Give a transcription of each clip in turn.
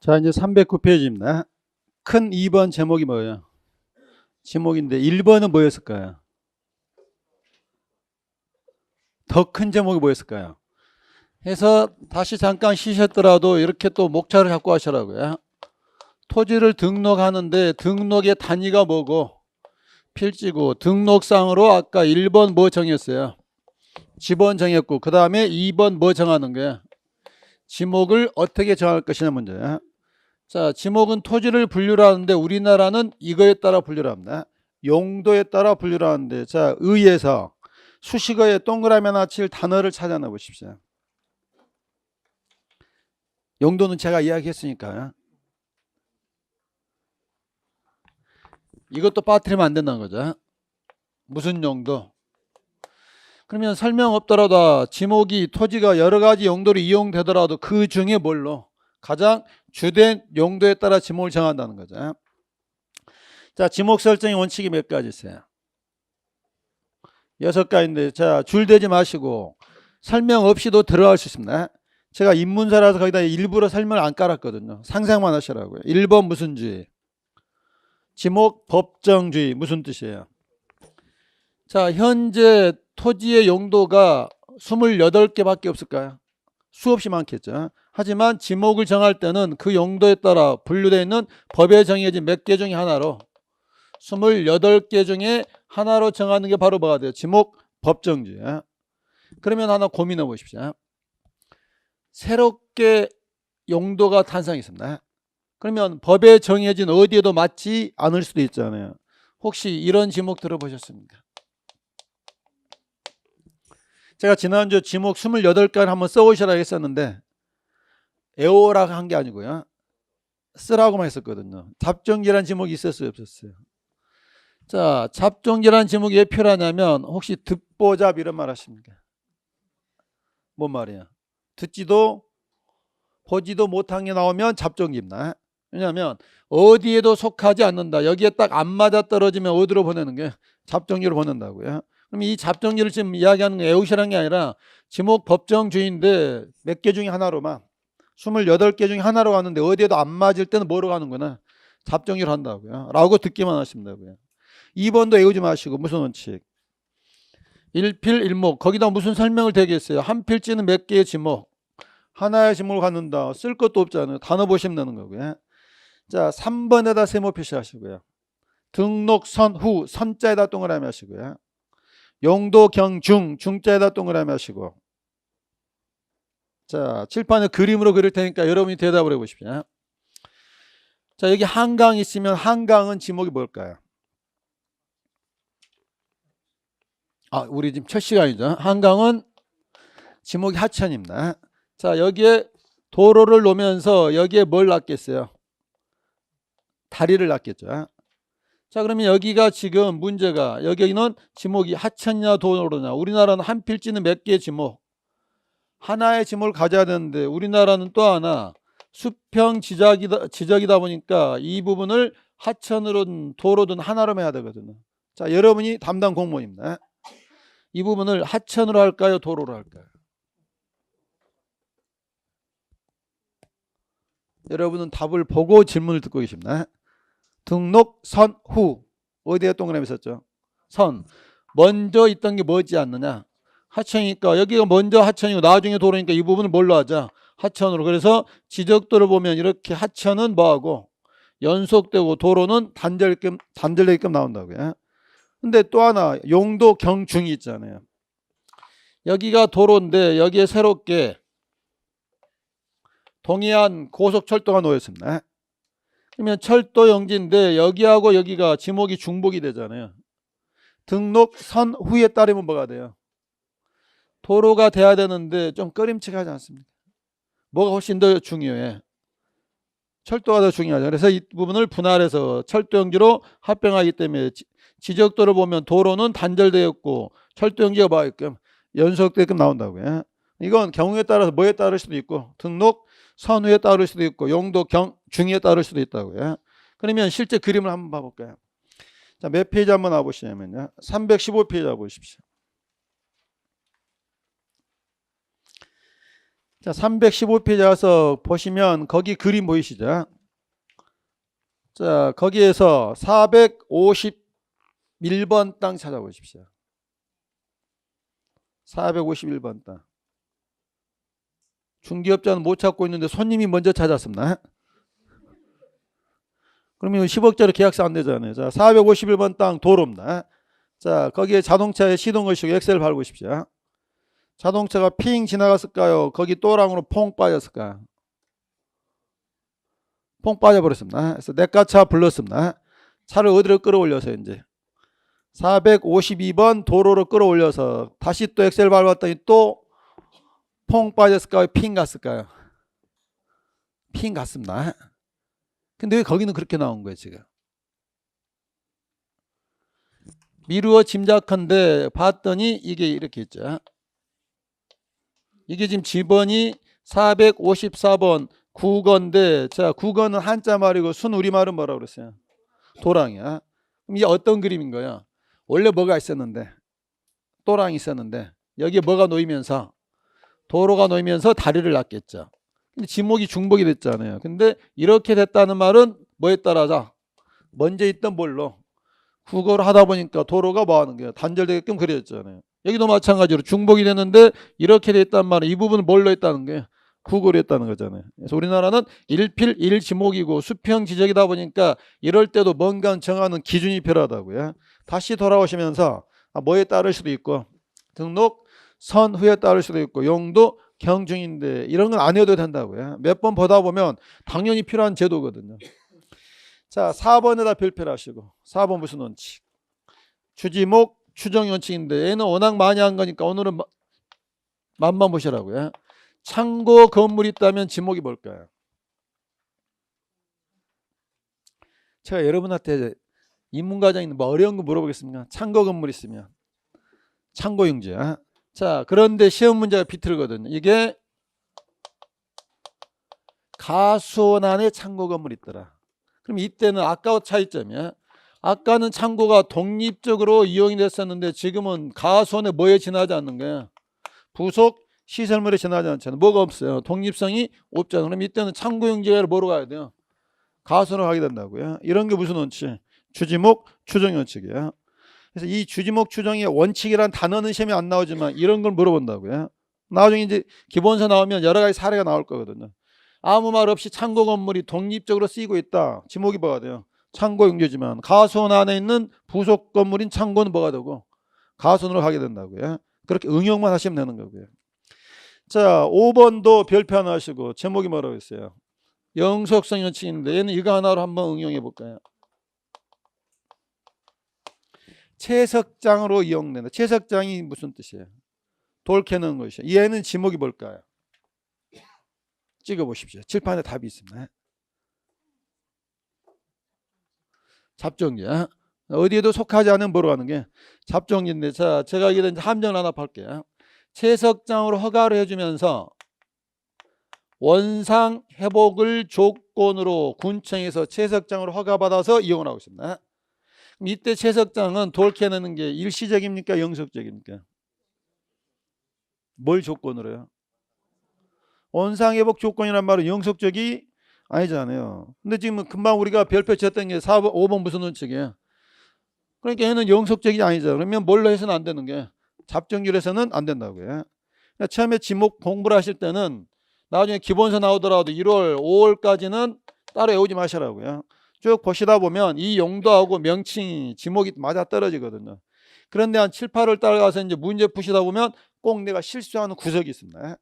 자, 이제 309페이지입니다. 큰 2번 제목이 뭐예요? 제목인데 1번은 뭐였을까요? 더 큰 제목이 뭐였을까요? 해서 다시 잠깐 쉬셨더라도 이렇게 또 목차를 잡고 하시라고요. 토지를 등록하는데 등록의 단위가 뭐고 필지고 등록상으로 아까 1번 뭐 정했어요? 지번 정했고 그 다음에 2번 뭐 정하는 거야? 지목을 어떻게 정할 것이냐 문제야. 자, 지목은 토지를 분류를 하는데 우리나라는 이거에 따라 분류를 합니다. 용도에 따라 분류를 하는데 자, 의에서 수식어에 동그라미 하나 칠 단어를 찾아내 보십시오. 용도는 제가 이야기했으니까 이것도 빠뜨리면 안 된다는 거죠. 무슨 용도? 그러면 설명 없더라도 지목이 토지가 여러 가지 용도로 이용되더라도 그 중에 뭘로? 가장 주된 용도에 따라 지목을 정한다는 거죠. 자, 지목 설정의 원칙이 몇 가지 있어요? 6가지인데 자, 줄 대지 마시고 설명 없이도 들어갈 수 있습니다. 제가 입문서라서 거기다 일부러 설명을 안 깔았거든요. 상상만 하시라고요. 1번 무슨 주의? 지목 법정주의 무슨 뜻이에요? 자, 현재 토지의 용도가 28개밖에 없을까요? 수없이 많겠죠. 하지만 지목을 정할 때는 그 용도에 따라 분류되어 있는 법에 정해진 몇 개 중에 하나로 28개 중에 하나로 정하는 게 바로 뭐가 돼요? 지목 법정주의. 그러면 하나 고민해 보십시오. 새롭게 용도가 탄생했습니다. 그러면 법에 정해진 어디에도 맞지 않을 수도 있잖아요. 혹시 이런 지목 들어보셨습니까? 제가 지난주 지목 28가지를 한번 써오시라고 했었는데 애호라고 한 게 아니고요. 쓰라고만 했었거든요. 잡종기란 지목이 있었어요? 없었어요? 자, 잡종기란 지목이 왜 필요하냐면 혹시 듣보잡 이런 말 하십니까? 뭔 말이야? 듣지도 보지도 못한 게 나오면 잡종기입니다. 왜냐하면 어디에도 속하지 않는다. 여기에 딱 안 맞아 떨어지면 어디로 보내는 게 잡종기로 보낸다고요. 그럼 이 잡종기를 지금 이야기하는 게 애우시라는 게 아니라 지목 법정주의인데 몇 개 중에 하나로만 28개 중에 하나로 가는데 어디에도 안 맞을 때는 뭐로 가는구나? 잡종기로 한다고요. 라고 듣기만 하신다고요. 2번도 외우지 마시고 무슨 원칙? 일필일목 거기다 무슨 설명을 되겠어요? 한 필지는 몇 개의 지목 하나의 지목을 갖는다. 쓸 것도 없잖아요. 단어 보시면 되는 거고요. 자, 3번에다 세모 표시하시고요. 등록 선후 선자에다 동그라미 하시고요. 용도 경중 중자에다 동그라미 하시고 자, 칠판에 그림으로 그릴 테니까 여러분이 대답을 해보십시오. 자, 여기 한강 있으면 한강은 지목이 뭘까요? 우리 지금 첫 시간이죠. 한강은 지목이 하천입니다. 자, 여기에 도로를 놓으면서 여기에 뭘 놨겠어요? 다리를 놨겠죠. 자, 그러면 여기가 지금 문제가 여기는 지목이 하천이냐 도로냐. 우리나라는 한 필지는 몇 개의 지목? 하나의 지목을 가져야 되는데 우리나라는 또 하나 수평 지적이다 보니까 이 부분을 하천으로든 도로든 하나로 해야 되거든요. 자, 여러분이 담당 공무원입니다. 이 부분을 하천으로 할까요? 도로로 할까요? 여러분은 답을 보고 질문을 듣고 계십니다. 등록 선후 어디에 동그라미 썼죠? 선 먼저 있던 게 뭐지 않느냐? 하천이니까 여기가 먼저 하천이고 나중에 도로니까 이 부분을 뭘로 하자? 하천으로. 그래서 지적도를 보면 이렇게 하천은 뭐하고 연속되고 도로는 단절되게끔 나온다고요. 근데 또 하나 용도 경중이 있잖아요. 여기가 도로인데 여기에 새롭게 동해안 고속철도가 놓였습니다. 그러면 철도 용지인데 여기하고 여기가 지목이 중복이 되잖아요. 등록 선 후에 따르면 뭐가 돼요? 도로가 돼야 되는데 좀 꺼림칙하지 않습니까? 뭐가 훨씬 더 중요해? 철도가 더 중요하죠. 그래서 이 부분을 분할해서 철도 용지로 합병하기 때문에 지적도를 보면 도로는 단절되었고 철도 용지가 뭐게끔 연속되게끔 나온다고요. 이건 경우에 따라서 뭐에 따를 수도 있고 등록 선후에 따를 수도 있고 용도 중에 따를 수도 있다고요. 그러면 실제 그림을 한번 봐볼까요? 자, 몇 페이지 한번 와보시냐면요. 315페이지 와보십시오. 자, 315페이지 가서 보시면 거기 그림 보이시죠? 자, 거기에서 451번 땅 찾아보십시오. 451번 땅. 중개업자는 못 찾고 있는데 손님이 먼저 찾았습니다. 그러면 10억짜리 계약서 안 되잖아요. 자, 451번 땅 도로입니다. 자, 거기에 자동차에 시동 거시고 엑셀 밟으십시오. 자동차가 핑 지나갔을까요? 거기 또랑으로 퐁 빠졌을까요? 퐁 빠져버렸습니다. 그래서 내가차 불렀습니다. 차를 어디로 끌어올려서 이제 452번 도로로 끌어올려서 다시 또 엑셀 밟았더니 또 퐁 빠졌을까요? 핑 갔을까요? 핑 갔습니다. 근데 왜 거기는 그렇게 나온 거예요, 지금? 미루어 짐작한데 봤더니 이게 이렇게 있죠. 이게 지금 지번이 454번 국어인데, 자, 국어는 한자 말이고 순 우리말은 뭐라고 그랬어요? 도랑이야. 그럼 이게 어떤 그림인 거야? 원래 뭐가 있었는데, 도랑이 있었는데 여기에 뭐가 놓이면서, 도로가 놓이면서 다리를 놨겠죠. 근데 지목이 중복이 됐잖아요. 근데 이렇게 됐다는 말은 뭐에 따라서 먼저 있던 뭘로 국어를 하다 보니까 도로가 뭐 하는 거예요? 단절되게끔 그려졌잖아요. 여기도 마찬가지로 중복이 됐는데 이렇게 됐단 말은 이 부분을 뭘로 했다는 거예요? 국어로 했다는 거잖아요. 그래서 우리나라는 일필 일지목이고 수평 지적이다 보니까 이럴 때도 뭔가 정하는 기준이 필요하다고요. 다시 돌아오시면서 뭐에 따를 수도 있고 등록 선 후에 따를 수도 있고 용도 경중인데 이런 건 안 해도 된다고요. 몇 번 보다 보면 당연히 필요한 제도거든요. 자, 4번에다 별표를 하시고 4번 무슨 원칙? 주지목 추정 원칙인데 얘는 워낙 많이 한 거니까 오늘은 맛만 보시라고요. 창고 건물이 있다면 지목이 뭘까요? 제가 여러분한테 인문과정인데 뭐 어려운 거 물어보겠습니까? 창고 건물 있으면 창고용지야. 자, 그런데 시험 문제가 비틀거든요. 이게 가수원 안에 창고 건물이 있더라. 그럼 이때는 아까와 차이점이야. 아까는 창고가 독립적으로 이용이 됐었는데 지금은 가수원에 뭐에 지나지 않는 거야? 부속 시설물에 지나지 않잖아. 뭐가 없어요. 독립성이 없잖아. 그럼 이때는 창고용지를 뭐로 가야 돼요? 가수원으로 가게 된다고요. 이런 게 무슨 원칙? 주지목 추정 원칙이야. 그래서 이 주지목 추정의 원칙이란 단어는 시험에 안 나오지만 이런 걸 물어본다고요. 나중에 이제 기본서 나오면 여러 가지 사례가 나올 거거든요. 아무 말 없이 창고 건물이 독립적으로 쓰이고 있다. 지목이 뭐가 돼요? 창고 용지지만 가수원 안에 있는 부속 건물인 창고는 뭐가 되고 가수원으로 가게 된다고요. 그렇게 응용만 하시면 되는 거고요. 자, 5번도 별표 하나 하시고 제목이 뭐라고 했어요? 영속성 원칙인데 얘는 이거 하나로 한번 응용해 볼까요? 채석장으로 이용된다. 채석장이 무슨 뜻이에요? 돌 캐는 것이에요. 얘는 지목이 뭘까요? 찍어보십시오. 칠판에 답이 있습니다. 잡종기야. 어디에도 속하지 않은 뭐로 하는 게 잡종기인데, 자, 제가 여기다 이제 함정을 하나 팔게요. 채석장으로 허가를 해주면서 원상 회복을 조건으로 군청에서 채석장으로 허가받아서 이용을 하고 있습니다. 그럼 이때 채석장은 돌 캐내는 게 일시적입니까? 영속적입니까? 뭘 조건으로요? 원상회복 조건이란 말은 영속적이 아니잖아요. 근데 지금 금방 우리가 별표 쳤던 게 4번, 5번 무슨 원칙이에요? 그러니까 얘는 영속적이 아니죠. 그러면 뭘로 해서는 안 되는 게 잡종률에서는 안 된다고요. 그러니까 처음에 지목 공부를 하실 때는 나중에 기본서 나오더라도 1월, 5월까지는 따로 외우지 마시라고요. 쭉 보시다 보면 이 용도하고 명칭이 지목이 맞아 떨어지거든요. 그런데 한 7, 8월 따라가서 이제 문제 푸시다 보면 꼭 내가 실수하는 구석이 있습니다.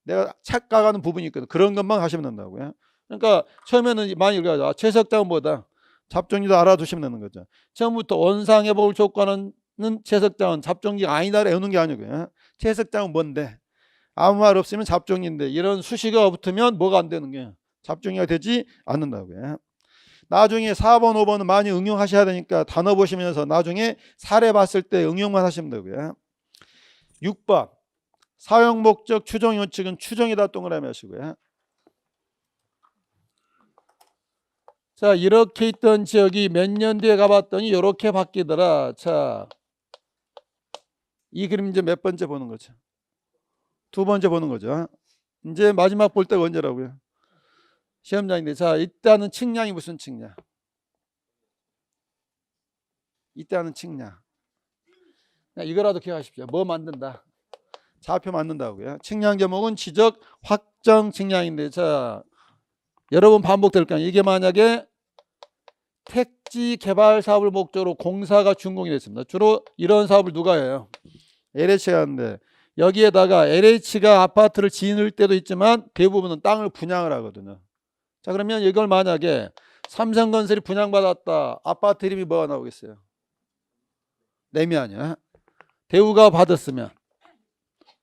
내가 착각하는 부분이 있거든. 그런 것만 하시면 된다고요. 그러니까 처음에는 많이 읽어야죠. 채석장보다 잡종기도 알아두시면 되는 거죠. 처음부터 원상회복을 조건하는 채석장은 잡종기가 아니다를 외우는 게 아니고요. 채석장은 뭔데? 아무 말 없으면 잡종인데 이런 수식어가 붙으면 뭐가 안 되는 거예요? 잡종이가 되지 않는다고요. 나중에 4번, 5번은 많이 응용하셔야 되니까 단어 보시면서 나중에 사례 봤을 때 응용만 하시면 되고요. 6번 사용 목적 추정 원칙은 추정이다 동그라미 하시고요. 자, 이렇게 있던 지역이 몇 년 뒤에 가봤더니 이렇게 바뀌더라. 자, 이 그림 이제 몇 번째 보는 거죠? 두 번째 보는 거죠. 이제 마지막 볼 때가 언제라고요? 시험장인데, 자, 이때는 측량이 무슨 측량? 이때는 측량. 이거라도 기억하십시오. 뭐 만든다? 좌표 만든다고요. 측량 제목은 지적 확정 측량인데, 자, 여러 번 반복될 거예요. 이게 만약에 택지 개발 사업을 목적으로 공사가 준공이 됐습니다. 주로 이런 사업을 누가 해요? LH가 하는데, 여기에다가 LH가 아파트를 지을 때도 있지만 대부분은 땅을 분양을 하거든요. 자, 그러면 이걸 만약에 삼성건설이 분양받았다. 아파트 이름이 뭐가 나오겠어요? 내미 아니야. 대우가 받았으면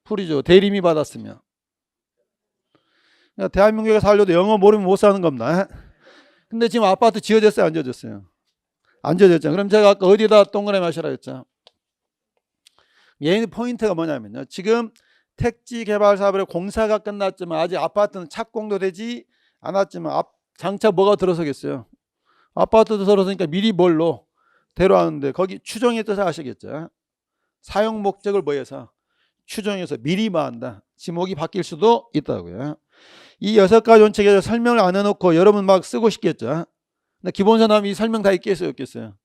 풀이죠. 대림이 받았으면. 그러니까 대한민국에 살려도 영어 모르면 못 사는 겁니다. 근데 지금 아파트 지어졌어요? 안 지어졌어요? 안 지어졌죠. 그럼 제가 아까 어디다 동그라미 하시라 했죠? 얘의 포인트가 뭐냐면요. 지금 택지 개발 사업의 공사가 끝났지만 아직 아파트는 착공도 되지 않았지만 장차 뭐가 들어서겠어요? 아파트도 들어서니까 미리 뭘로 대로하는데 거기 추정의 뜻을 아시겠죠? 사용 목적을 뭐해서 추정해서 미리 뭐한다. 지목이 바뀔 수도 있다고요. 이 6가지 원칙에서 설명을 안 해놓고 여러분 막 쓰고 싶겠죠. 근데 기본서 나오면 이 설명 다 있겠어요, 없겠어요?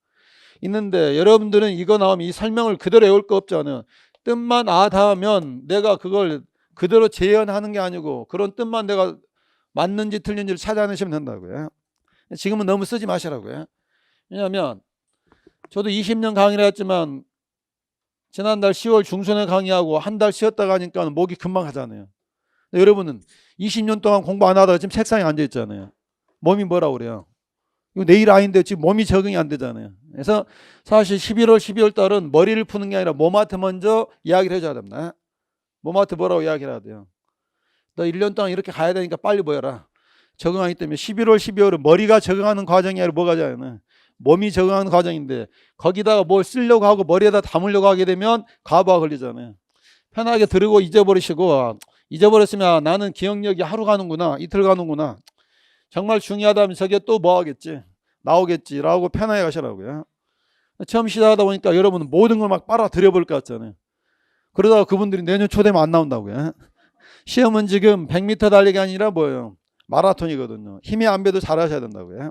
있는데 여러분들은 이거 나오면 이 설명을 그대로 외울 거 없잖아요. 뜻만 하면 내가 그걸 그대로 재현하는 게 아니고 그런 뜻만 내가 맞는지 틀린지를 찾아내시면 된다고요. 지금은 너무 쓰지 마시라고요. 왜냐하면 저도 20년 강의를 했지만 지난달 10월 중순에 강의하고 한 달 쉬었다가 하니까 목이 금방 하잖아요. 여러분은 20년 동안 공부 안 하다가 지금 책상에 앉아 있잖아요. 몸이 뭐라고 그래요? 이거 내일 아닌데 지금 몸이 적응이 안 되잖아요. 그래서 사실 11월, 12월 달은 머리를 푸는 게 아니라 몸한테 먼저 이야기를 해줘야 됩니다. 몸한테 뭐라고 이야기를 해야 돼요? 너 1년 동안 이렇게 가야 되니까 빨리 보여라. 적응하기 때문에 11월, 12월은 머리가 적응하는 과정이 아니라 뭐가 잖아요. 몸이 적응하는 과정인데 거기다가 뭘 쓰려고 하고 머리에다 담으려고 하게 되면 과부하 걸리잖아요. 편하게 들고 잊어버리시고 잊어버렸으면 나는 기억력이 하루 가는구나, 이틀 가는구나. 정말 중요하다면 저게 또 뭐 하겠지? 나오겠지라고 편하게 가시라고요. 처음 시작하다 보니까 여러분은 모든 걸 막 빨아들여버릴 것 같잖아요. 그러다가 그분들이 내년 초 되면 안 나온다고요. 시험은 지금 100m 달리기 아니라 뭐예요? 마라톤이거든요. 힘이 안 배도 잘하셔야 된다고요.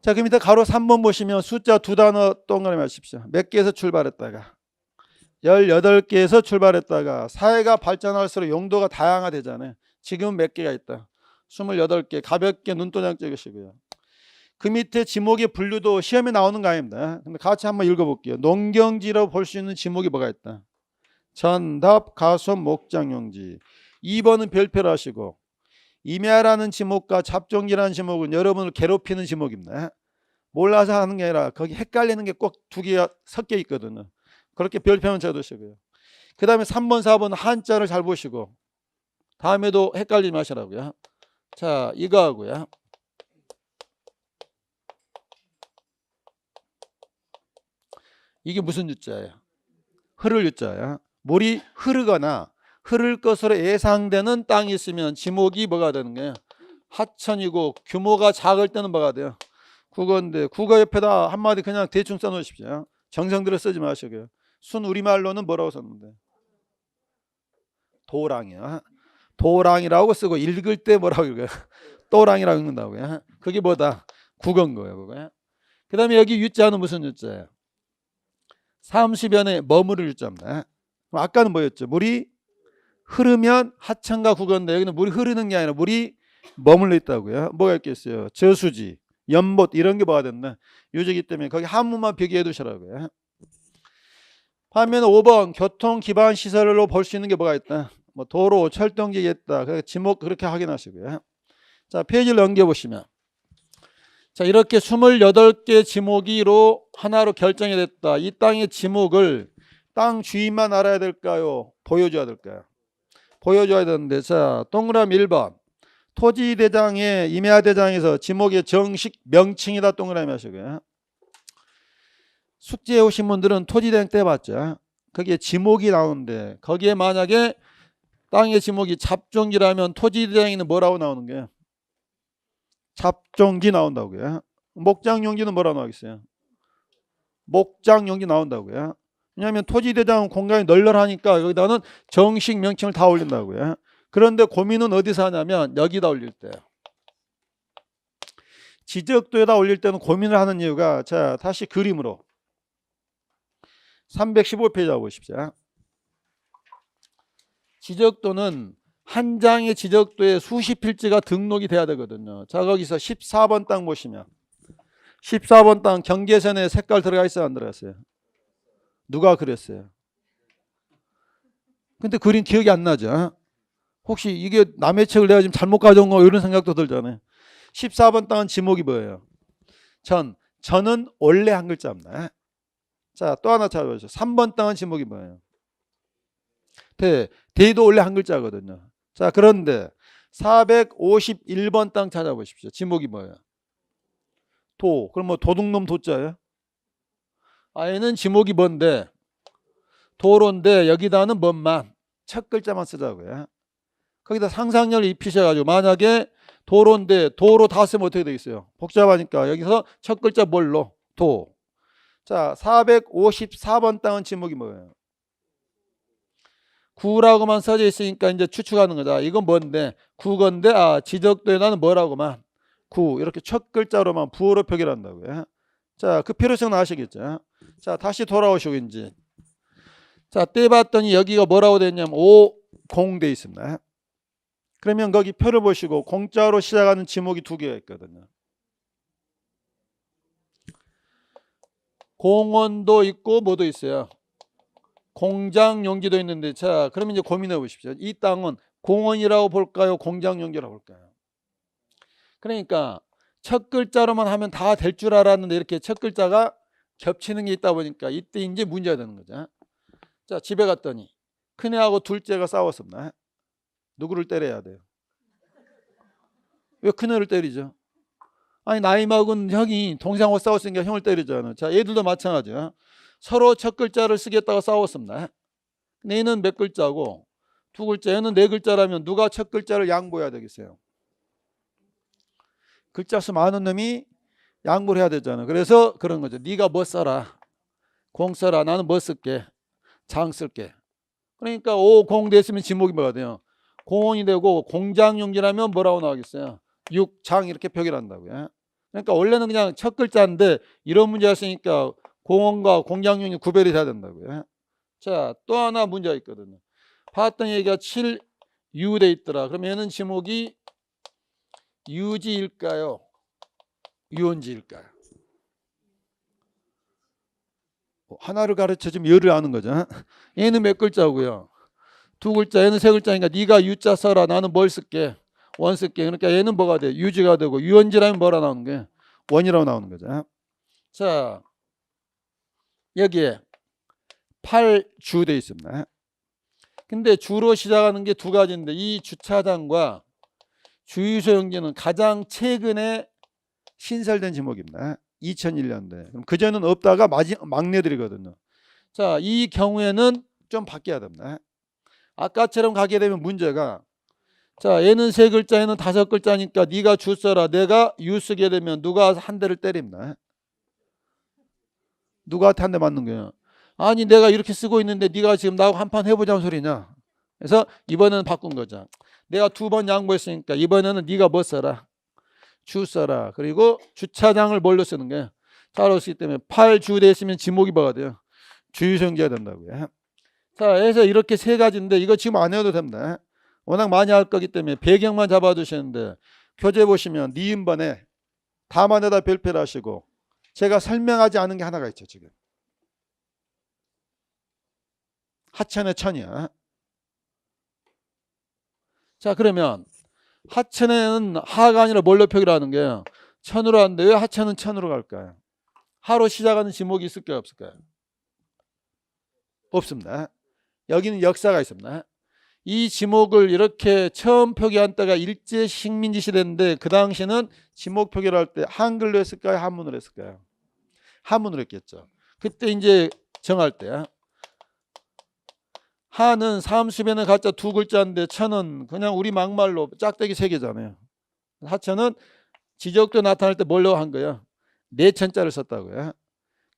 자, 그 밑에 가로 3번 보시면 숫자 2단어 동그라미 하십시오. 몇 개에서 출발했다가 18개에서 출발했다가 사회가 발전할수록 용도가 다양화되잖아요. 지금 몇 개가 있다? 28개. 가볍게 눈도장 찍으시고요. 그 밑에 지목의 분류도 시험에 나오는 거 아닙니다. 근데 같이 한번 읽어볼게요. 농경지라고 볼 수 있는 지목이 뭐가 있다? 전답, 가소, 목장용지. 2번은 별표를 하시고 임야라는 지목과 잡종기라는 지목은 여러분을 괴롭히는 지목입니다. 몰라서 하는 게 아니라 거기 헷갈리는 게 꼭 2개가 섞여 있거든요. 그렇게 별표만 쳐두시고요. 그 다음에 3번, 4번 한자를 잘 보시고 다음에도 헷갈리지 마시라고요. 자, 이거 하고요. 이게 무슨 유자예요? 흐를 유자예요. 물이 흐르거나 흐를 것으로 예상되는 땅이 있으면 지목이 뭐가 되는 거예요? 하천이고 규모가 작을 때는 뭐가 돼요? 국어인데 국어 옆에다 한마디 그냥 대충 써놓으십시오. 정성 들여 쓰지 마시고요. 순 우리말로는 뭐라고 썼는데? 도랑이요. 도랑이라고 쓰고 읽을 때 뭐라고 읽어요? 또랑이라고 읽는다고요. 그게 뭐다? 국어인 거예요. 그거. 그 다음에 여기 유자는 무슨 유자예요? 30연에 머무를 유자입니다. 아까는 뭐였죠? 물이 흐르면 하천과 국어인데 여기는 물이 흐르는 게 아니라 물이 머물러 있다고요. 뭐가 있겠어요? 저수지, 연못 이런 게 뭐가 됐나? 유지기 때문에 거기 한문만 비교해 두시라고요. 반면 5번 교통 기반 시설로 볼 수 있는 게 뭐가 있다? 뭐 도로, 철도기 있다. 그래서 지목 그렇게 확인하시고요. 자, 페이지를 넘겨 보시면 자, 이렇게 28개 지목이로 하나로 결정이 됐다. 이 땅의 지목을 땅 주인만 알아야 될까요? 보여줘야 될까요? 보여줘야 되는데, 자, 동그라미 1번 토지대장의 임야대장에서 지목의 정식 명칭이다 동그라미 하시고요. 숙제해 오신 분들은 토지대장 때 봤죠. 거기에 지목이 나오는데 거기에 만약에 땅의 지목이 잡종기라면 토지대장에는 뭐라고 나오는 거예요? 잡종기 나온다고요. 목장용지는 뭐라고 나오겠어요? 목장용지 나온다고요. 왜냐하면 토지대장은 공간이 널널하니까 여기다는 정식 명칭을 다 올린다고요. 그런데 고민은 어디서 하냐면 여기다 올릴 때. 지적도에다 올릴 때는 고민을 하는 이유가, 자, 다시 그림으로 315페이지 가보십시오. 지적도는 한 장의 지적도에 수십 필지가 등록이 돼야 되거든요. 자, 거기서 14번 땅 보시면 14번 땅 경계선에 색깔 들어가 있어요, 안 들어갔어요? 누가 그랬어요? 근데 그림 기억이 안 나죠? 혹시 이게 남의 책을 내가 지금 잘못 가져온 거 이런 생각도 들잖아요. 14번 땅은 지목이 뭐예요? 전은 원래 한 글자입니다. 자, 또 하나 찾아보죠. 3번 땅은 지목이 뭐예요? 대도 원래 한 글자거든요. 자, 그런데 451번 땅 찾아보십시오. 지목이 뭐예요? 도. 그럼 뭐 도둑놈 도자예요? 얘는 지목이 뭔데? 도로인데 여기다는 뭔만 첫 글자만 쓰자고요. 거기다 상상력을 입히셔가지고 만약에 도로인데 도로 다 쓰면 어떻게 되겠어요? 복잡하니까 여기서 첫 글자 뭘로? 도. 자, 454번 땅은 지목이 뭐예요? 구라고만 써져 있으니까 이제 추측하는 거다. 이건 뭔데? 구건데 지적도에다는 뭐라고만? 구. 이렇게 첫 글자로만 부호로 표기한다고요. 자, 그 필요성은 아시겠죠? 자, 다시 돌아오시고 이제. 자, 떼 봤더니 여기가 뭐라고 돼 있냐면 50 돼 있습니다. 그러면 거기 표를 보시고 공자로 시작하는 지목이 두 개가 있거든요. 공원도 있고 뭐도 있어요? 공장용지도 있는데, 자, 그러면 이제 고민해 보십시오. 이 땅은 공원이라고 볼까요? 공장용지라고 볼까요? 그러니까 첫 글자로만 하면 다 될 줄 알았는데 이렇게 첫 글자가 겹치는 게 있다 보니까 이때 이제 문제가 되는 거죠. 자, 집에 갔더니 큰애하고 둘째가 싸웠습니다. 누구를 때려야 돼요? 왜 큰애를 때리죠? 아니, 나이 먹은 형이 동생하고 싸웠으니까 형을 때리잖아요. 자, 얘들도 마찬가지야. 서로 첫 글자를 쓰겠다고 싸웠습니다. 얘는 몇 글자고 두 글자, 얘는 네 글자라면 누가 첫 글자를 양보해야 되겠어요? 글자 수 많은 놈이 양보를 해야 되잖아요. 그래서 그런 거죠. 네가 뭐 써라. 공 써라. 나는 뭐 쓸게. 장 쓸게. 그러니까 50 됐으면 지목이 뭐가 돼요? 공원이 되고 공장용지라면 뭐라고 나오겠어요? 6장 이렇게 표기를 한다고요. 그러니까 원래는 그냥 첫 글자인데 이런 문제가 있으니까 공원과 공장용이 구별이 돼야 된다고요. 자, 또 하나 문제가 있거든요. 봤더니 여기가 7유 돼 있더라. 그러면 얘는 지목이 유지일까요? 유원지일까요? 하나를 가르쳐 주면 열을 아는 거죠. 얘는 몇 글자고요? 두 글자. 얘는 세 글자니까 네가 유자 써라. 나는 뭘 쓸게? 원 쓸게. 그러니까 얘는 뭐가 돼? 유지가 되고 유원지라면 뭐라 나오는 거예요? 원이라고 나오는 거죠. 자, 여기에 8주 돼 있습니다. 근데 주로 시작하는 게 두 가지인데 이 주차장과 주유소 용지는 가장 최근에 신설된 지목입니다. 2001년도에. 그럼 그전은 없다가 막내들이거든요. 자, 이 경우에는 좀 바뀌어야 됩니다. 아까처럼 가게 되면 문제가, 자, 얘는 세 글자, 얘는 다섯 글자니까 네가 주 써라. 내가 유 쓰게 되면 누가 한 대를 때립니다. 누구한테 한 대 맞는 거예요? 아니, 내가 이렇게 쓰고 있는데 네가 지금 나하고 한판 해보자는 소리냐? 그래서 이번에는 바꾼 거죠. 내가 두 번 양보했으니까 이번에는 네가 뭐 써라? 주 써라. 그리고 주차장을 뭘로 쓰는 거예요? 자로 쓰기 때문에 8주 됐으면 지목이 뭐가 돼요? 주유성지가 된다고요. 자, 그래서 이렇게 세 가지인데 이거 지금 안 해도 됩니다. 워낙 많이 할 거기 때문에 배경만 잡아두시는데 교재 보시면 니은번에 다만에다 별표를 하시고 제가 설명하지 않은 게 하나가 있죠. 지금 하천의 천이야. 자, 그러면 하천에는 하가 아니라 뭘로 표기를 하는 거예요? 천으로 하는데 왜 하천은 천으로 갈까요? 하로 시작하는 지목이 있을까요? 없을까요? 없습니다. 여기는 역사가 있습니다. 이 지목을 이렇게 처음 표기한 때가 일제 식민지 시대인데 그 당시는 지목 표기를 할 때 한글로 했을까요? 한문으로 했을까요? 한문으로 했겠죠. 그때 이제 정할 때 하는 삼수변의 가짜 두 글자인데 천은 그냥 우리 막말로 짝대기 세 개잖아요. 하천은 지적도 나타날 때 뭘로 한 거예요? 네 천자를 썼다고요.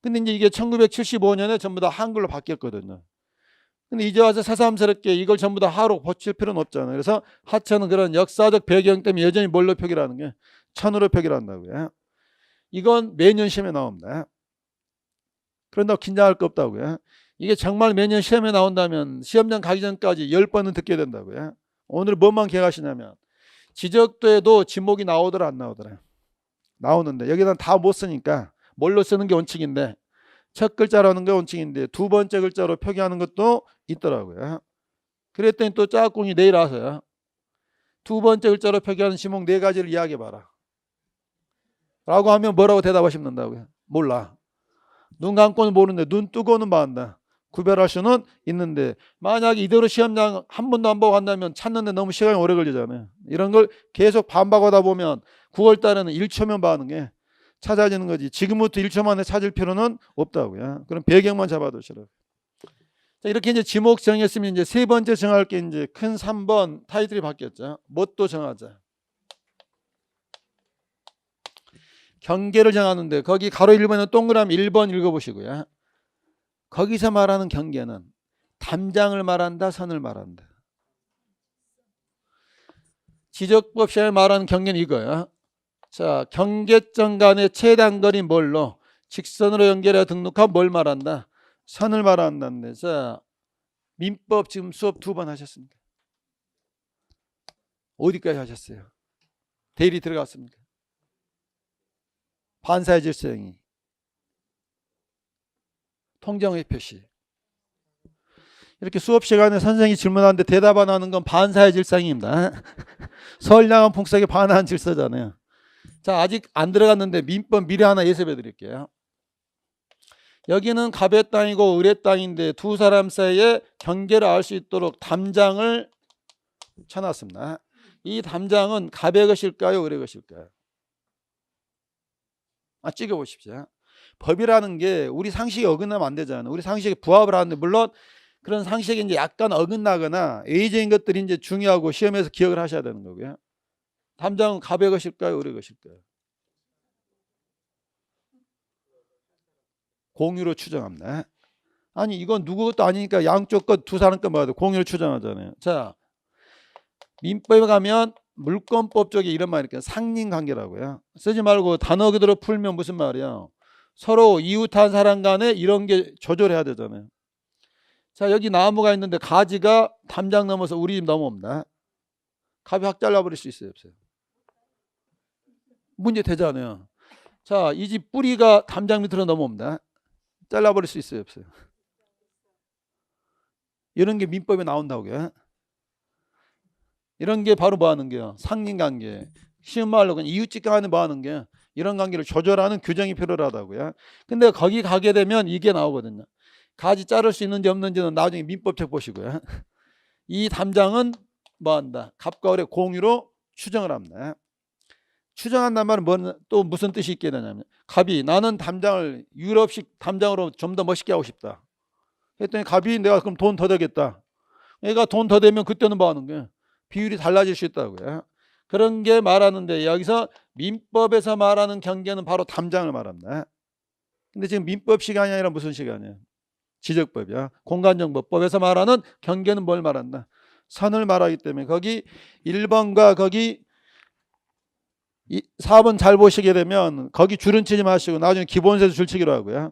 근데 이제 이게 1975년에 전부 다 한글로 바뀌었거든요. 근데 이제 와서 새삼스럽게 이걸 전부 다 하로 고칠 필요는 없잖아요. 그래서 하천은 그런 역사적 배경 때문에 여전히 뭘로 표기라는 게 천으로 표기를 한다고요. 이건 매년 시험에 나옵니다. 그런다고 긴장할 거 없다고요. 이게 정말 매년 시험에 나온다면 시험장 가기 전까지 10번은 듣게 된다고요. 오늘 뭐만 기억하시냐면 지적도에도 지목이 나오더라 안 나오더라. 나오는데 여기는 다 못 쓰니까 뭘로 쓰는 게 원칙인데 첫 글자라는 게 원칙인데 두 번째 글자로 표기하는 것도 있더라고요. 그랬더니 또 짝꿍이 내일 와서요. 두 번째 글자로 표기하는 지목 4가지를 이야기해봐라. 라고 하면 뭐라고 대답하시면 된다고요. 몰라. 눈 감고는 모르는데 눈 뜨고는 말한다. 구별할 수는 있는데 만약에 이대로 시험장 한 번도 안 보고 간다면 찾는데 너무 시간이 오래 걸리잖아요. 이런 걸 계속 반복하다 보면 9월 달에는 1초면 봐는 게 찾아지는 거지. 지금부터 1초 만에 찾을 필요는 없다고요. 그럼 배경만 잡아두시라고. 자, 이렇게 이제 지목 정했으면 이제 세 번째 정할 게 이제 큰 3번 타이틀이 바뀌었죠. 뭣도 정하자. 경계를 정하는데 거기 가로 1번에 동그라미 1번 읽어보시고요. 거기서 말하는 경계는 담장을 말한다, 선을 말한다. 지적법 시험에 말하는 경계는 이거야. 자, 경계점 간의 최단거리 뭘로? 직선으로 연결해 등록하면 뭘 말한다? 선을 말한다는데. 자, 민법 지금 수업 2번 하셨습니까? 어디까지 하셨어요? 대리 들어갔습니까? 반사의 질서행위, 통정의 표시. 이렇게 수업 시간에 선생님이 질문하는데 대답 안 하는 건 반사의 질서입니다. 선량한 풍속에 반하는 질서잖아요. 자, 아직 안 들어갔는데 민법 미리 하나 예습해 드릴게요. 여기는 갑의 땅이고 을의 땅인데 두 사람 사이에 경계를 알 수 있도록 담장을 쳐놨습니다. 이 담장은 갑의 것일까요? 을의 것일까요? 찍어보십시오. 법이라는 게 우리 상식에 어긋나면 안 되잖아요. 우리 상식에 부합을 하는데 물론 그런 상식에 이제 약간 어긋나거나 예의적인 것들이 이제 중요하고 시험에서 기억을 하셔야 되는 거고요. 담장은 갑의 것일까요? 을의 것일까요? 공유로 추정합니다. 아니 이건 누구 것도 아니니까 양쪽 것 두 사람 것 봐도 공유로 추정하잖아요. 자, 민법에 가면 물권법 쪽에 이런 말이 있어요. 상린관계라고요. 쓰지 말고 단어 그대로 풀면 무슨 말이야. 서로 이웃한 사람 간에 이런 게 조절해야 되잖아요. 자, 여기 나무가 있는데 가지가 담장 넘어서 우리 집 넘어옵니다. 갑이 확 잘라버릴 수 있어요, 없어요? 문제 되잖아요. 자, 이 집 뿌리가 담장 밑으로 넘어옵니다. 잘라버릴 수 있어요, 없어요? 이런 게 민법에 나온다고요. 이런 게 바로 뭐 하는 게요? 상린관계. 쉬운 말로 그냥 이웃집간에 뭐 하는 게 이런 관계를 조절하는 규정이 필요하다고요. 근데 거기 가게 되면 이게 나오거든요. 가지 자를 수 있는지 없는지는 나중에 민법책 보시고요. 이 담장은 뭐 한다? 갑과 을의 공유로 추정을 합니다. 추정한다는 말은 또 무슨 뜻이 있게 되냐면 갑이 나는 담장을 유럽식 담장으로 좀 더 멋있게 하고 싶다. 했더니 갑이 내가 그럼 돈 더 되겠다. 얘가 돈 더 되면 그때는 뭐 하는 거야? 비율이 달라질 수 있다고요. 그런 게 말하는데 여기서 민법에서 말하는 경계는 바로 담장을 말합니다. 근데 지금 민법 시간이 아니라 무슨 시간이에요? 지적법이야. 공간정보법에서 말하는 경계는 뭘 말한다? 선을 말하기 때문에 거기 1번과 거기 4번 잘 보시게 되면 거기 줄은 치지 마시고 나중에 기본세도 줄 치기로 하고요.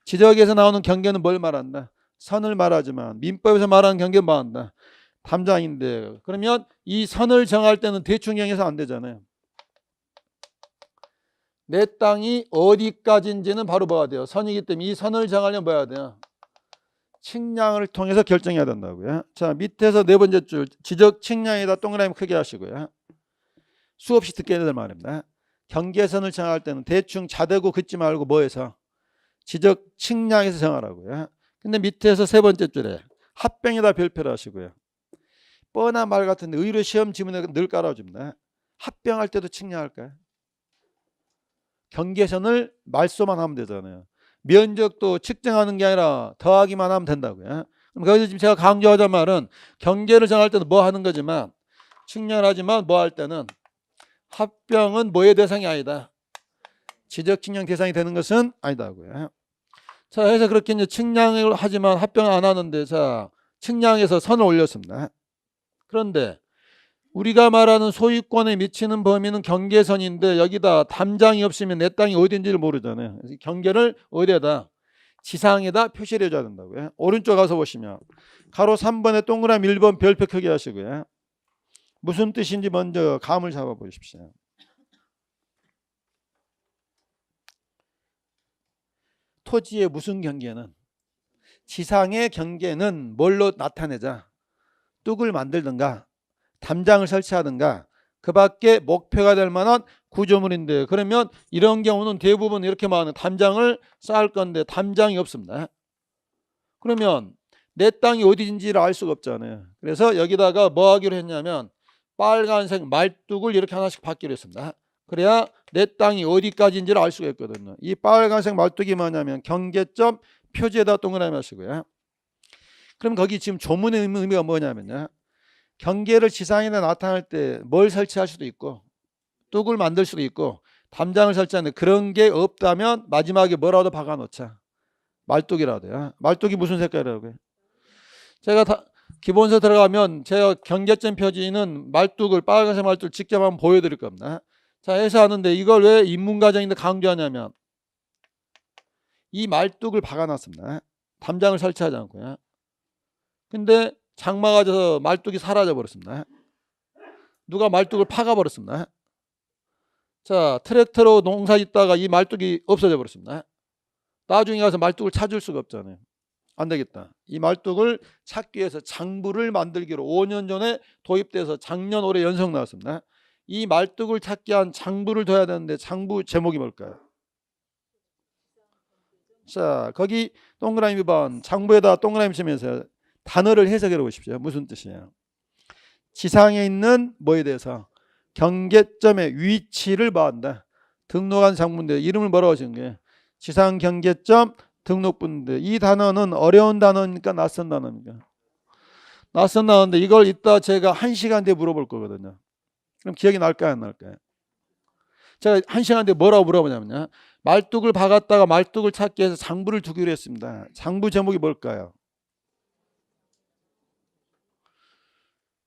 지적에서 나오는 경계는 뭘 말한다? 선을 말하지만 민법에서 말하는 경계는 뭐 한다? 담장인데 그러면 이 선을 정할 때는 대충 정해서 안 되잖아요. 내 땅이 어디까지인지는 바로 뭐가 돼요? 선이기 때문에 이 선을 정하려면 뭐 해야 돼요? 측량을 통해서 결정해야 된다고요. 자, 밑에서 네 번째 줄 지적 측량에다 동그라미 크게 하시고요. 수없이 듣게 될 말입니다. 경계선을 정할 때는 대충 자대고 긋지 말고 뭐해서? 지적 측량에서 정하라고요. 근데 밑에서 세 번째 줄에 합병에다 별표를 하시고요. 뻔한 말 같은데 의료 시험 지문에 늘 깔아줍니다. 합병할 때도 측량할까요? 경계선을 말소만 하면 되잖아요. 면적도 측정하는 게 아니라 더하기만 하면 된다고요. 그럼 거기서 지금 제가 강조하자 말은 경계를 정할 때는 뭐 하는 거지만 측량하지만 뭐 할 때는 합병은 뭐의 대상이 아니다. 지적 측량 대상이 되는 것은 아니다고요. 자, 해서 그렇게 이제 측량을 하지만 합병 안 하는데, 자, 측량해서 선을 올렸습니다. 그런데 우리가 말하는 소유권에 미치는 범위는 경계선인데 여기다 담장이 없으면 내 땅이 어딘지를 모르잖아요. 그래서 경계를 어디에다? 지상에다 표시를 해줘야 된다고요. 오른쪽 가서 보시면 가로 3번에 동그라미 1번 별표 크게 하시고요. 무슨 뜻인지 먼저 감을 잡아 보십시오. 토지의 무슨 경계는? 지상의 경계는 뭘로 나타내자? 뚝을 만들든가 담장을 설치하든가 그 밖에 목표가 될 만한 구조물인데, 그러면 이런 경우는 대부분 이렇게 말하는 담장을 쌓을 건데 담장이 없습니다. 그러면 내 땅이 어디인지를 알 수가 없잖아요. 그래서 여기다가 뭐 하기로 했냐면 빨간색 말뚝을 이렇게 하나씩 받기로 했습니다. 그래야 내 땅이 어디까지인지를 알 수가 있거든요. 이 빨간색 말뚝이 뭐냐면 경계점 표지에다 동그라미 하시고요. 그럼 거기 지금 조문의 의미가 뭐냐면요, 경계를 지상에다 나타낼 때 뭘 설치할 수도 있고 뚝을 만들 수도 있고 담장을 설치하는데 그런 게 없다면 마지막에 뭐라도 박아 놓자. 말뚝이라도요. 말뚝이 무슨 색깔이라고요? 제가 기본서 들어가면 제가 경계점 표지는 말뚝을 빨간색 말뚝을 직접 한번 보여드릴 겁니다. 자, 해서 하는데 이걸 왜 인문과정인데 강조하냐면 이 말뚝을 박아놨습니다. 담장을 설치하지 않고요. 근데 장마가 져서 말뚝이 사라져 버렸습니다. 누가 말뚝을 파가 버렸습니다. 자, 트랙터로 농사 짓다가 이 말뚝이 없어져 버렸습니다. 나중에 가서 말뚝을 찾을 수가 없잖아요. 안 되겠다. 이 말뚝을 찾기 위해서 장부를 만들기로 5년 전에 도입돼서 작년 올해 연속 나왔습니다. 이 말뚝을 찾기 위한 장부를 둬야 되는데 장부 제목이 뭘까요? 자, 거기 동그라미 번 장부에다 동그라미 치면서 단어를 해석해 보십시오. 무슨 뜻이에요? 지상에 있는 뭐에 대해서 경계점의 위치를 봐한다. 등록한 장부인데 이름을 뭐라고 하시는 거예요? 지상 경계점 등록부인데 이 단어는 어려운 단어니까 낯선 단어입니까? 낯선 단어인데 이걸 이따 제가 1시간 뒤에 물어볼 거거든요. 그럼 기억이 날까요, 안 날까요? 제가 1시간 뒤에 뭐라고 물어보냐면요, 말뚝을 박았다가 말뚝을 찾기 위해서 장부를 두기로 했습니다. 장부 제목이 뭘까요?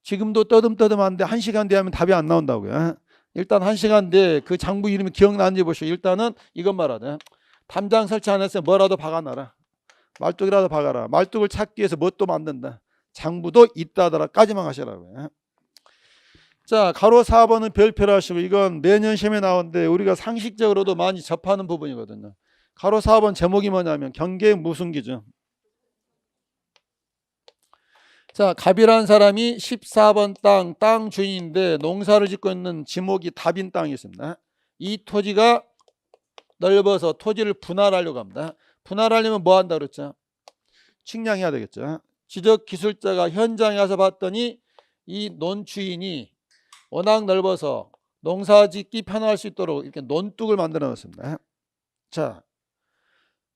지금도 떠듬떠듬한데 1시간 뒤에 하면 답이 안 나온다고요. 일단 1시간 뒤에 그 장부 이름이 기억나는지 보시고 일단은 이것 말하자. 담장 설치 안 했으면 뭐라도 박아놔라. 말뚝이라도 박아라. 말뚝을 찾기 위해서 뭣도 만든다. 장부도 있다더라까지만 하시라고요. 자, 가로 4번은 별표로 하시고 이건 매년 시험에 나오는데 우리가 상식적으로도 많이 접하는 부분이거든요. 가로 4번 제목이 뭐냐면 경계의 무슨 기준? 자, 갑이라는 사람이 14번 땅 주인인데 농사를 짓고 있는 지목이 답인 땅이 있습니다. 이 토지가 넓어서 토지를 분할하려고 합니다. 분할하려면 뭐 한다 그랬죠? 측량해야 되겠죠. 지적기술자가 현장에 가서 봤더니 이 논주인이 워낙 넓어서 농사 짓기 편할 수 있도록 이렇게 논뚝을 만들어 놨습니다. 자,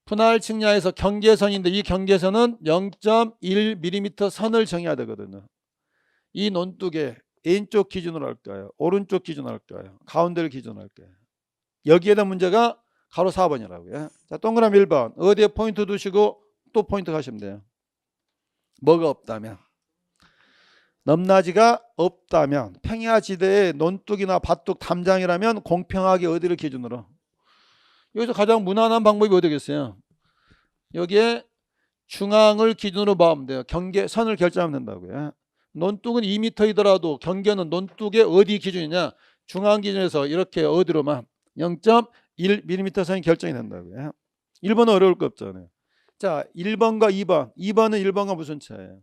분할 측량에서 경계선인데 이 경계선은 0.1mm 선을 정해야 되거든요. 이 논뚝에 왼쪽 기준으로 할까요? 오른쪽 기준으로 할까요? 가운데를 기준으로 할까요? 여기에 대한 문제가 가로 4번이라고요. 자, 동그라미 1번 어디에 포인트 두시고 또 포인트 가시면 돼요. 뭐가 없다면, 넘나지가 없다면, 평야지대의 논뚝이나 밭뚝 담장이라면 공평하게 어디를 기준으로? 여기서 가장 무난한 방법이 어디겠어요? 여기에 중앙을 기준으로 봐면 돼요. 경계선을 결정하면 된다고요. 논뚝은 2m이더라도 경계는 논뚝의 어디 기준이냐? 중앙 기준에서 이렇게 어디로만 0.1mm 선이 결정이 된다고요. 1번은 어려울 거 없잖아요. 자, 1번과 2번. 2번은 1번과 무슨 차이예요?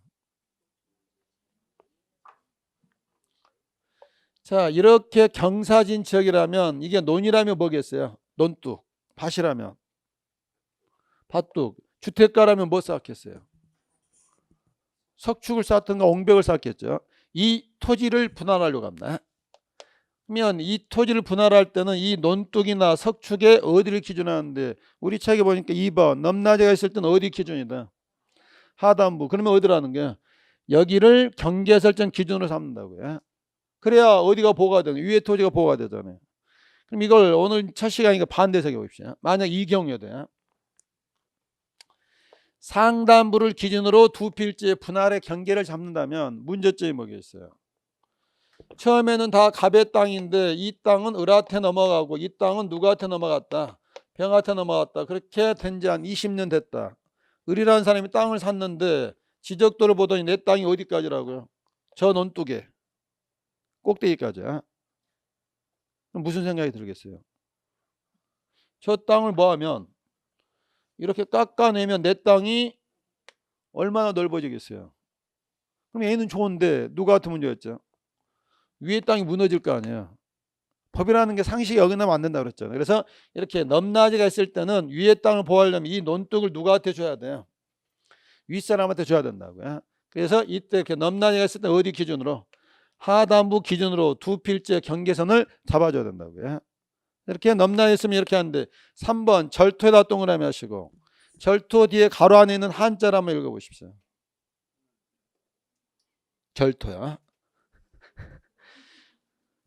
자, 이렇게 경사진 지역이라면 이게 논이라면 뭐겠어요? 논뚝. 밭이라면 밭뚝. 주택가라면 뭐 쌓겠어요? 석축을 쌓든가 옹벽을 쌓겠죠. 이 토지를 분할하려고 합니다. 그러면 이 토지를 분할할 때는 이 논뚝이나 석축에 어디를 기준하는데 우리 책에 보니까 2번 넘나지가 있을 때는 어디 기준이다? 하단부. 그러면 어디라는 거야? 여기를 경계 설정 기준으로 삼는다고요. 그래야 어디가 보호가 되는, 위에 토지가 보호가 되잖아요. 그럼 이걸 오늘 첫 시간이니까 반대해석해 봅시다. 만약 이 경우에 상단부를 기준으로 두 필지의 분할의 경계를 잡는다면 문제점이 뭐겠어요? 처음에는 다 갑의 땅인데 이 땅은 을한테 넘어가고 이 땅은 누구한테 넘어갔다? 병한테 넘어갔다. 그렇게 된 지 한 20년 됐다. 을이라는 사람이 땅을 샀는데 지적도를 보더니 내 땅이 어디까지라고요? 저 논두개 꼭대기까지야. 그럼 무슨 생각이 들겠어요? 저 땅을 뭐하면 이렇게 깎아내면 내 땅이 얼마나 넓어지겠어요? 그럼 얘는 좋은데 누가 같은 문제였죠? 위에 땅이 무너질 거 아니에요. 법이라는 게 상식이 어긋나면 안 된다고 그랬잖아요. 그래서 이렇게 넘나지가 있을 때는 위에 땅을 보호하려면 이 논둑을 누구한테 줘야 돼요? 윗사람한테 줘야 된다고요. 그래서 이때 이렇게 넘나지가 있을 때 어디 기준으로? 하단부 기준으로 두 필지의 경계선을 잡아줘야 된다고요. 이렇게 넘나져 있으면 이렇게 하는데 3번 절토에다 동그라미 하시고 절토 뒤에 가로 안에 있는 한자를 한번 읽어보십시오. 절토야.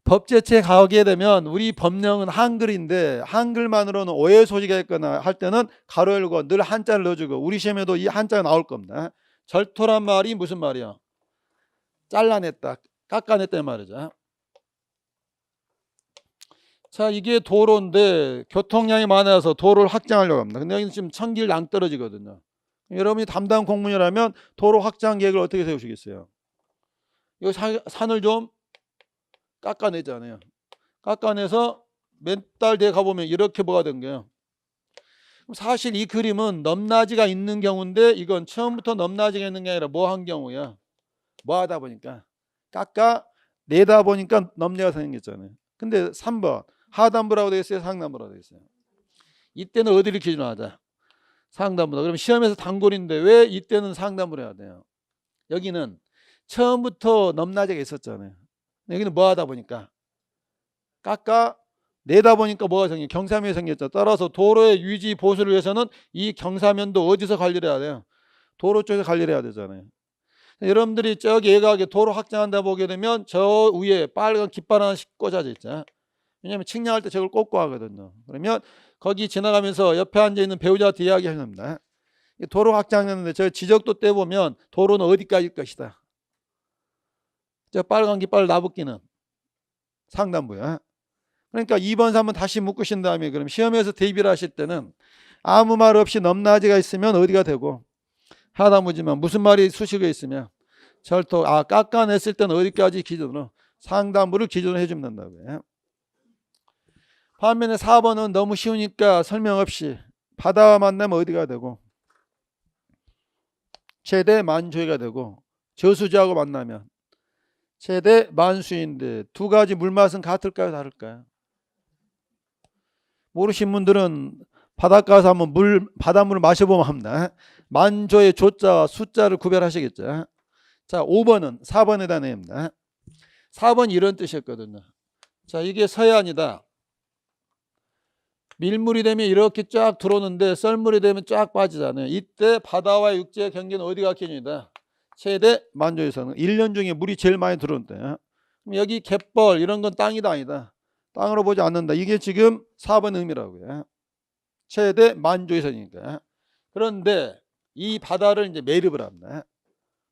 법제처에 가게 되면 우리 법령은 한글인데 한글만으로는 오해 소지가 있거나 할 때는 가로 열고 늘 한자를 넣어주고 우리 시험에도 이 한자가 나올 겁니다. 절토란 말이 무슨 말이야? 잘라냈다, 깎아냈다 말이죠. 자, 이게 도로인데 교통량이 많아서 도로를 확장하려고 합니다. 근데 여기는 지금 천길 낭떠러지거든요. 여러분이 담당 공무원이라면 도로 확장 계획을 어떻게 세우시겠어요? 이 산을 좀 깎아내잖아요. 깎아내서 몇 달 뒤에 가보면 이렇게 뭐가 된 거예요. 사실 이 그림은 넘나지가 있는 경우인데 이건 처음부터 넘나지가 있는 게 아니라 뭐 한 경우야? 뭐 하다 보니까 깎아내다 보니까 넘내가 생겼잖아요. 근데 3번 하단부라고 되어 있어요? 상단부라고 되어 있어요? 이때는 어디를 기준으로 하자? 상단부다. 그럼 시험에서 단골인데 왜 이때는 상단부로 해야 돼요? 여기는 처음부터 넘나지가 있었잖아요. 여기는 뭐 하다 보니까 깎아 내다 보니까 뭐가 생겨? 경사면이 생겼죠. 따라서 도로의 유지 보수를 위해서는 이 경사면도 어디서 관리를 해야 돼요? 도로 쪽에서 관리를 해야 되잖아요. 여러분들이 저기 예가하게 도로 확장한다 보게 되면 저 위에 빨간 깃발 하나씩 꽂아져 있죠. 왜냐하면 측량할 때 저걸 꽂고 하거든요. 그러면 거기 지나가면서 옆에 앉아있는 배우자한테 이야기하는 겁니다. 도로 확장했는데 저 지적도 떼보면 도로는 어디까지일 것이다. 저 빨간 깃발 나붙기는 상단부야. 그러니까 2번, 3번 다시 묶으신 다음에 그럼 시험에서 대비를 하실 때는 아무 말 없이 넘나지가 있으면 어디가 되고 하단부지만 무슨 말이 수식어 있으면 절토 깎아냈을 때는 어디까지 기준으로 상단부를 기준으로 해주면 된다고요. 반면에 4번은 너무 쉬우니까 설명 없이 바다와 만나면 어디가 되고 최대 만조가 되고 저수지하고 만나면 최대 만수인데 두 가지 물맛은 같을까요? 다를까요? 모르신 분들은 바닷가에서 한번 바닷물을 마셔보면 합니다. 만조의 조자와 숫자를 구별하시겠죠. 자, 5번은 4번에 대한 내용입니다. 4번 이런 뜻이었거든요. 자, 이게 서해안이다. 밀물이 되면 이렇게 쫙 들어오는데 썰물이 되면 쫙 빠지잖아요. 이때 바다와 육지의 경계는 어디가 기준이다? 최대 만조에서는 1년 중에 물이 제일 많이 들어온대. 그럼 여기 갯벌 이런 건 땅이다 아니다? 땅으로 보지 않는다. 이게 지금 4번 의미라고요. 최대 만조에서니까. 그런데 이 바다를 이제 매립을 합니다.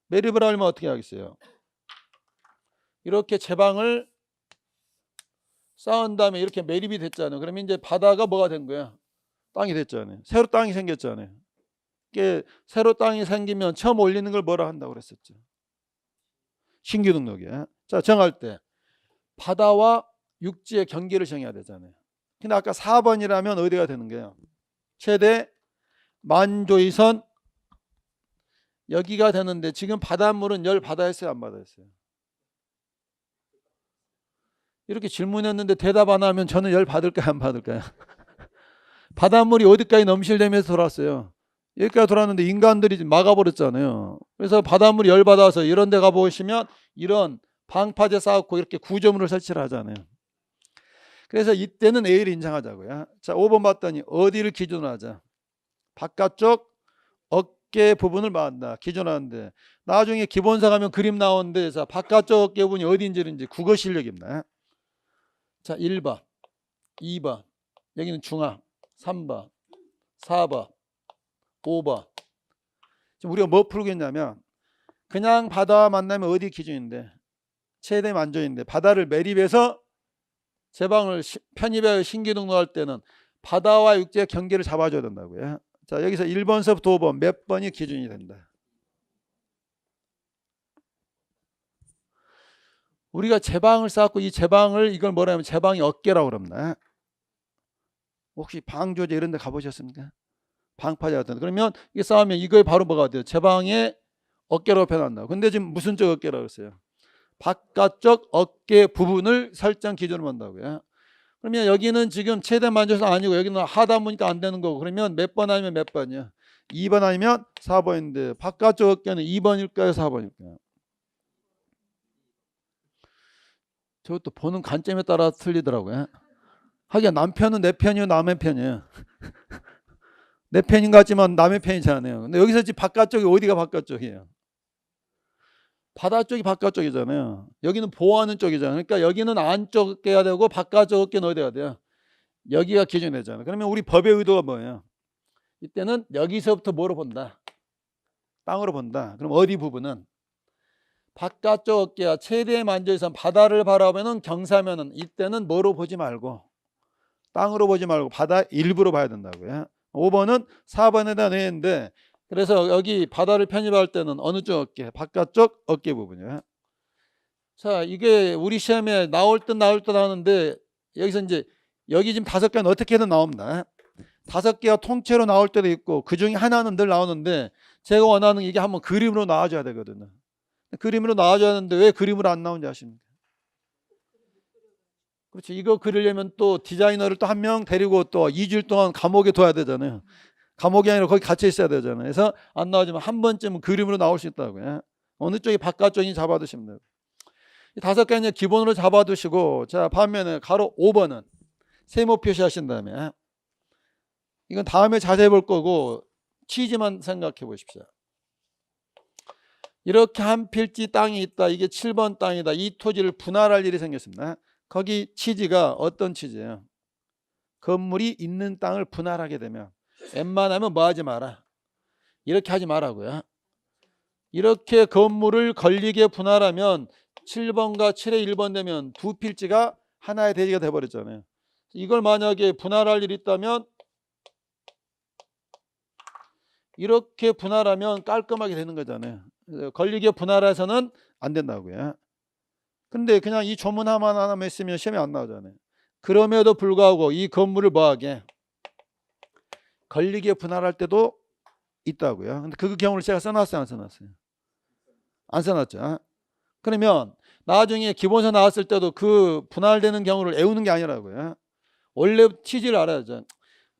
매립을 하려면 어떻게 하겠어요? 이렇게 제방을 쌓은 다음에 이렇게 매립이 됐잖아요. 그러면 이제 바다가 뭐가 된 거야? 땅이 됐잖아요. 새로 땅이 생겼잖아요. 이게 새로 땅이 생기면 처음 올리는 걸 뭐라 한다고 그랬었죠? 신규 등록이야. 자, 정할 때 바다와 육지의 경계를 정해야 되잖아요. 근데 아까 4번이라면 어디가 되는 거예요? 최대 만조이선 여기가 되는데 지금 바닷물은 열 받아했어요? 안 받아했어요? 이렇게 질문했는데 대답 안 하면 저는 열 받을까요? 안 받을까요? 바닷물이 어디까지 넘실대면서 돌았어요. 여기까지 돌았는데 인간들이 막아버렸잖아요. 그래서 바닷물이 열 받아서 이런 데 가보시면 이런 방파제 쌓고 이렇게 구조물을 설치를 하잖아요. 그래서 이때는 A를 인정하자고요. 자, 5번 봤더니 어디를 기준으로 하자? 바깥쪽 어깨 부분을 말한다. 기준하는데 나중에 기본사 가면 그림 나오는데 자, 바깥쪽 어깨 부분이 어디인지 국어 실력입니다. 자, 1번, 2번, 여기는 중앙, 3번, 4번, 5번, 지금 우리가 뭐 풀고 있냐면 그냥 바다와 만나면 어디 기준인데 최대 만조인데 바다를 매립해서 제방을 편입하여 신규 등록할 때는 바다와 육지의 경계를 잡아줘야 된다고요. 자, 여기서 1번서부터 5번 몇 번이 기준이 된다. 우리가 제방을 쌓고 이 제방을 이걸 뭐라 하면 제방이 어깨라고 그럽니다. 혹시 방조제 이런 데 가보셨습니까? 방파제 같은 데. 그러면 이게 쌓으면 이거에 바로 뭐가 돼요? 제방의 어깨라고 표현한다. 근데 지금 무슨 쪽 어깨라고 했어요? 바깥쪽 어깨 부분을 설정 기준으로 한다고요. 그러면 여기는 지금 최대 만조선 아니고 여기는 하단부니까 안 되는 거고 그러면 몇 번 아니면 몇 번이야? 2번 아니면 4번인데 바깥쪽 어깨는 2번일까요? 4번일까요? 저것도 보는 관점에 따라 틀리더라고요. 하긴 남편은 내 편이요 남의 편이에요. 내 편인 것 같지만 남의 편이잖아요. 근데 여기서 지금 바깥쪽이 어디가 바깥쪽이에요? 바다 쪽이 바깥쪽이잖아요. 여기는 보호하는 쪽이잖아요. 그러니까 여기는 안쪽 어깨가 되고 바깥쪽 어깨는 어디가 돼요? 여기가 기준이 되잖아요. 그러면 우리 법의 의도가 뭐예요? 이때는 여기서부터 뭐로 본다? 땅으로 본다. 그럼 어디 부분은? 바깥쪽 어깨가 최대의 만조에서 바다를 바라보면 경사면은 이때는 뭐로 보지 말고 땅으로 보지 말고 바다 일부로 봐야 된다고요. 5번은 4번에다 내는데 그래서 여기 바다를 편입할 때는 어느 쪽 어깨? 바깥쪽 어깨 부분이에요. 자, 이게 우리 시험에 나올 듯 하는데 여기서 이제 여기 지금 5개는 어떻게든 나옵니다. 5개가 통째로 나올 때도 있고 그 중에 하나는 늘 나오는데 제가 원하는 이게 한번 그림으로 나와줘야 되거든요. 그림으로 나와줘야 하는데 왜 그림으로 안 나오는지 아십니까? 그렇지. 이거 그리려면 또 디자이너를 또 한 명 데리고 또 2주일 동안 감옥에 둬야 되잖아요. 감옥이 아니라 거기 갇혀 있어야 되잖아요. 그래서 안 나오지만 한 번쯤은 그림으로 나올 수 있다고요. 어느 쪽이 바깥쪽인지 잡아두시면 돼요. 이 5개는 기본으로 잡아두시고 자 반면에 가로 5번은 세모 표시하신 다음에 이건 다음에 자세히 볼 거고 취지만 생각해 보십시오. 이렇게 한 필지 땅이 있다. 이게 7번 땅이다. 이 토지를 분할할 일이 생겼습니다. 거기 취지가 어떤 취지예요? 건물이 있는 땅을 분할하게 되면 웬만하면 뭐 하지 마라. 이렇게 하지 말라고요. 이렇게 건물을 걸리게 분할하면 7번과 7의 1번 되면 두 필지가 하나의 대지가 돼버렸잖아요. 이걸 만약에 분할할 일이 있다면 이렇게 분할하면 깔끔하게 되는 거잖아요. 걸리게 분할해서는 안 된다고요. 근데 그냥 이 조문 하나만 했으면 시험에 안 나오잖아요. 그럼에도 불구하고 이 건물을 뭐하게 걸리게 분할할 때도 있다고요. 근데 그 경우를 제가 써놨어요, 안 써놨어요? 안 써놨죠. 그러면 나중에 기본서 나왔을 때도 그 분할되는 경우를 애우는 게 아니라고요. 원래 취지를 알아야죠.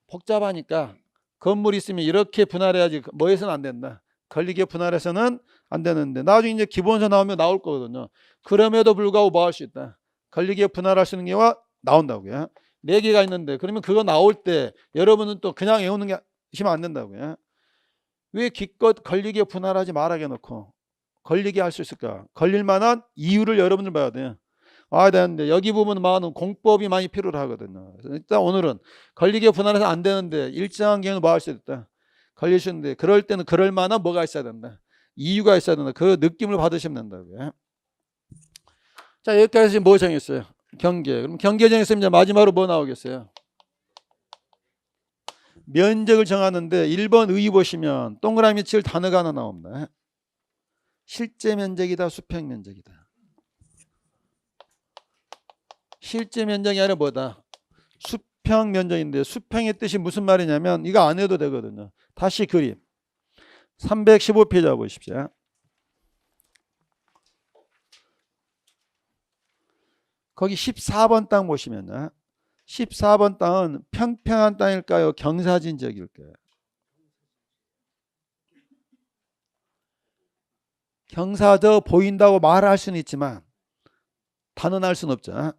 복잡하니까 건물이 있으면 이렇게 분할해야지 뭐 해서는 안 된다. 걸리게 분할해서는 안 되는데 나중에 이제 기본서 나오면 나올 거거든요. 그럼에도 불구하고 뭐 할 수 있다. 걸리게 분할할 수 있는 게와 나온다고요. 4개가 있는데 그러면 그거 나올 때 여러분은 또 그냥 외우는 게 하시면 안 된다고요. 왜 기껏 걸리게 분할하지 말아게 놓고 걸리게 할 수 있을까? 걸릴 만한 이유를 여러분들 봐야 돼요. 아, 되는데 여기 부분은 공법이 많이 필요로 하거든요. 그래서 일단 오늘은 걸리게 분할해서 안 되는데 일정한 경우는 뭐 할 수 있다. 걸릴 수 있는데 그럴 때는 그럴 만한 뭐가 있어야 된다. 이유가 있어야 된다. 그 느낌을 받으시면 된다고요. 자, 여기까지 뭐 정했어요? 경계. 그럼 경계 정했으면 이제 마지막으로 뭐 나오겠어요? 면적을 정하는데 1번 의 보시면 동그라미 칠 단어가 하나 나옵니다. 실제 면적이다, 수평 면적이다. 실제 면적이 아니라 뭐다? 수평 면적인데 수평의 뜻이 무슨 말이냐면 이거 안 해도 되거든요. 다시 그림 315페이지 보십시오. 거기 14번 땅 보시면요. 14번 땅은 평평한 땅일까요? 경사진 지역일까요? 경사져 보인다고 말할 수는 있지만 단언할 수는 없죠.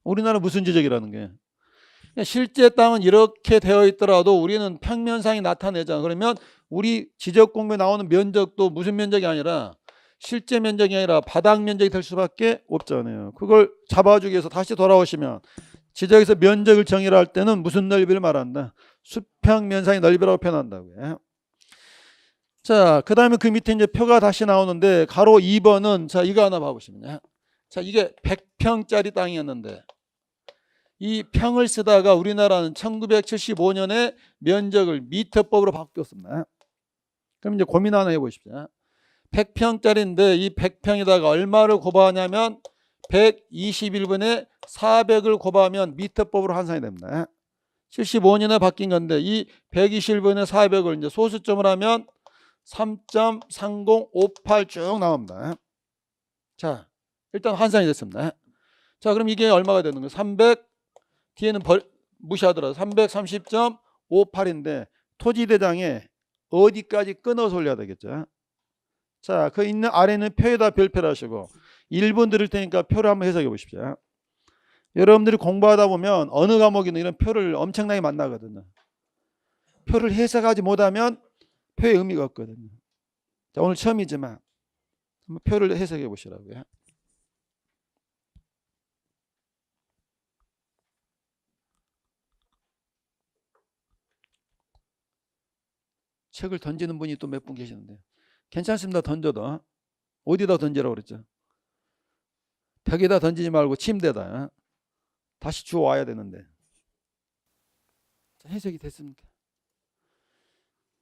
우리나라 무슨 지적이라는 게 실제 땅은 이렇게 되어 있더라도 우리는 평면상이 나타내잖아. 그러면 우리 지적 공부에 나오는 면적도 무슨 면적이 아니라 실제 면적이 아니라 바닥 면적이 될 수밖에 없잖아요. 그걸 잡아주기 위해서 다시 돌아오시면 지적에서 면적을 정의를 할 때는 무슨 넓이를 말한다? 수평 면상의 넓이라고 표현한다고요. 자, 그 다음에 그 밑에 이제 표가 다시 나오는데, 가로 2번은, 자, 이거 하나 봐보시면요. 자, 이게 100평짜리 땅이었는데, 이 평을 쓰다가 우리나라는 1975년에 면적을 미터법으로 바뀌었습니다. 그럼 이제 고민 하나 해보십시오. 100평짜리인데 이 100평에다가 얼마를 곱하냐면 121분의 400을 곱하면 미터법으로 환산이 됩니다. 75년에 바뀐 건데 이 121분의 400을 이제 소수점을 하면 3.3058 쭉 나옵니다. 자, 일단 환산이 됐습니다. 자, 그럼 이게 얼마가 되는 거예요? 300 뒤에는 무시하더라도 330.58인데 토지대장에 어디까지 끊어서 올려야 되겠죠? 자, 그 있는 아래는 표에다 별표를 하시고 1분 드릴 테니까 표를 한번 해석해 보십시오. 여러분들이 공부하다 보면 어느 과목이든 이런 표를 엄청나게 만나거든요. 표를 해석하지 못하면 표의 의미가 없거든요. 자, 오늘 처음이지만 한번 표를 해석해 보시라고요. 책을 던지는 분이 또 몇 분 계시는데 괜찮습니다. 던져도. 어디다 던지라고 그랬죠? 벽에다 던지지 말고 침대다. 다시 주워 와야 되는데. 자, 해석이 됐습니까?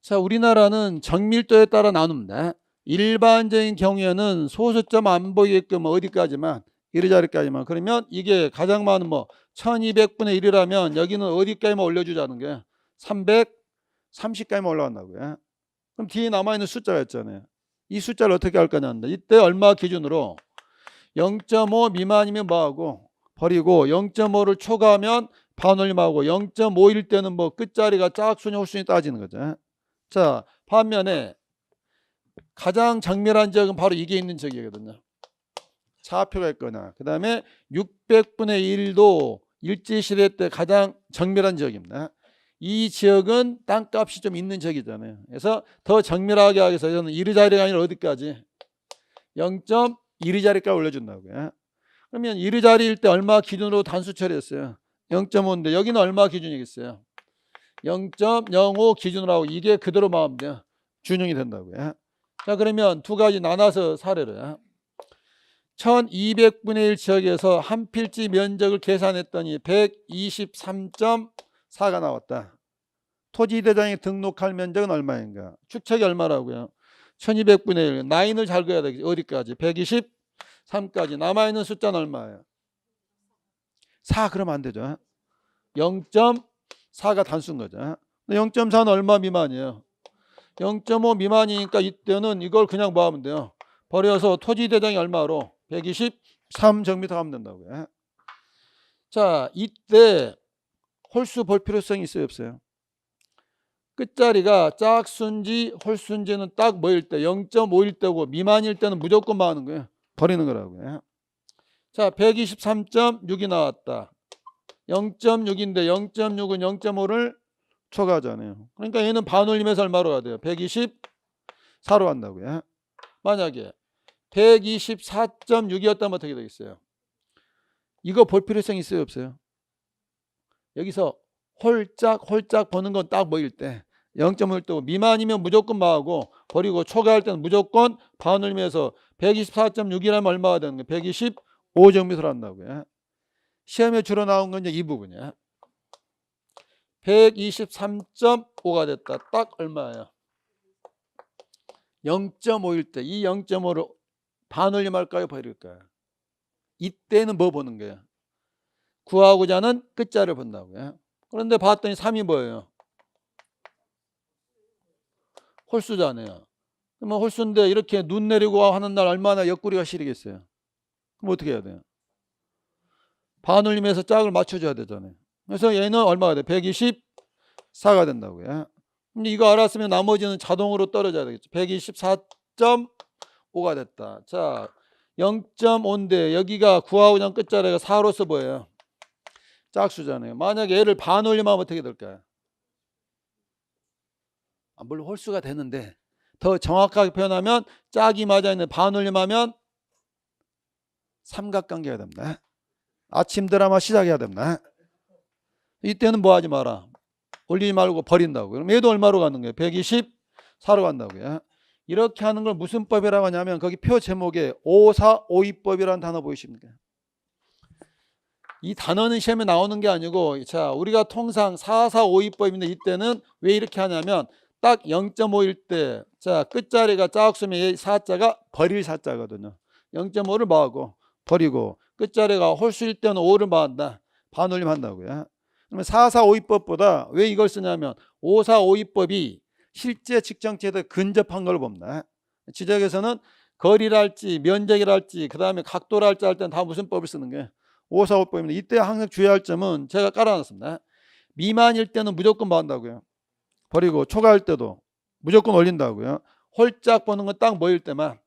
자, 우리나라는 정밀도에 따라 나눕니다. 일반적인 경우에는 소수점 안 보이게끔 어디까지만 이리저리까지만. 그러면 이게 가장 많은 1200분의 1이라면 여기는 어디까지만 올려주자는 게 330까지만 올라간다고요. 그럼 뒤에 남아있는 숫자가 있잖아요. 이 숫자를 어떻게 할 거냐는데 이때 얼마 기준으로 0.5 미만이면 뭐하고 버리고 0.5를 초과하면 반올림하고 0.5일 때는 끝자리가 짝수냐 홀수냐 따지는 거죠. 자, 반면에 가장 정밀한 지역은 바로 이게 있는 지역이거든요. 차표가 있거나 그 다음에 600분의 1도 일제시대 때 가장 정밀한 지역입니다. 이 지역은 땅값이 좀 있는 지역이잖아요. 그래서 더 정밀하게 하기 위해서 저는 이리자리가 아니라 어디까지? 0.1자리까지 올려준다고요. 그러면 이리자리일 때 얼마 기준으로 단수 처리했어요? 0.5인데 여기는 얼마 기준이겠어요? 0.05 기준으로 하고 이게 그대로 마음 돼요. 준용이 된다고요. 자, 그러면 두 가지 나눠서 사례를 1200분의 1 지역에서 한 필지 면적을 계산했더니 123.4가 나왔다. 토지대장에 등록할 면적은 얼마인가? 축척이 얼마라고요? 1200분의 1. 라인을 잘 그어야 되겠지. 어디까지? 123까지. 남아있는 숫자는 얼마예요? 4 그러면 안 되죠. 0.4가 단수인 거죠. 0.4는 얼마 미만이에요? 0.5 미만이니까 이때는 이걸 그냥 뭐 하면 돼요? 버려서 토지대장이 얼마로? 123제곱미터 하면 된다고요. 자, 이때 홀수 볼 필요성이 있어요, 없어요? 끝자리가 짝수인지 홀수인지는 딱 뭐일 때? 0.5일 때고 미만일 때는 무조건 뭐 하는 거예요? 버리는 거라고요. 자, 123.6이 나왔다. 0.6인데 0.6은 0.5를 초과하잖아요. 그러니까 얘는 반올림해서 얼마로 가야 돼요? 124로 간다고요. 만약에 124.6이었다면 어떻게 되겠어요? 이거 볼 필요성이 있어요, 없어요? 여기서 홀짝 보는 건 딱 뭐일 때? 0.5일 때고 미만이면 무조건 마하고 버리고 초과할 때는 무조건 반올림해서 124.6이라면 얼마가 되는 거예요? 125제곱미터로 한다고요. 시험에 주로 나온 건 이제 이 부분이야. 123.5가 됐다. 딱 얼마예요? 0.5일 때 이 0.5를 반올림할까요? 버릴까요? 이때는 뭐 보는 거예요? 구하고자 하는 끝자를 본다고요. 그런데 봤더니 3이 뭐예요? 홀수잖아요. 그러면 홀수인데 이렇게 눈 내리고 하는 날 얼마나 옆구리가 시리겠어요? 그럼 어떻게 해야 돼요? 반올림해서 짝을 맞춰줘야 되잖아요. 그래서 얘는 얼마가 돼? 124가 된다고요. 근데 이거 알았으면 나머지는 자동으로 떨어져야 되겠죠. 124.5가 됐다. 자, 0.5인데 여기가 구하고자 하는 끝자리가 4로서 뭐예요? 짝수잖아요. 만약에 얘를 반올림하면 어떻게 될까요? 물론 홀수가 되는데 더 정확하게 표현하면 짝이 맞아 있는 반올림하면 삼각관계가 됩니다. 아침 드라마 시작해야 됩니다. 이때는 뭐 하지 마라. 올리지 말고 버린다고. 그럼 얘도 얼마로 가는 거예요? 124로 간다고요. 이렇게 하는 걸 무슨 법이라고 하냐면 거기 표 제목에 5452법이라는 단어 보이십니까? 이 단어는 시험에 나오는 게 아니고, 자, 우리가 통상 4452법인데 이때는 왜 이렇게 하냐면 딱 0.5일 때, 자, 끝자리가 짝수면 4자가 버릴 4자거든요. 0.5를 뭐하고 버리고, 끝자리가 홀수일 때는 5를 뭐한다? 반올림한다고요. 그러면 4452법보다 왜 이걸 쓰냐면 5452법이 실제 측정치에 더 근접한 걸 봅니다. 지적에서는 거리랄지 면적이랄지 그 다음에 각도랄지 할 때는 다 무슨 법을 쓰는 거예요? 5452법입니다. 이때 항상 주의할 점은 제가 깔아놨습니다. 미만일 때는 무조건 뭐 한다고요? 버리고 초과할 때도 무조건 올린다고요. 홀짝 보는 건 딱 뭐일 때만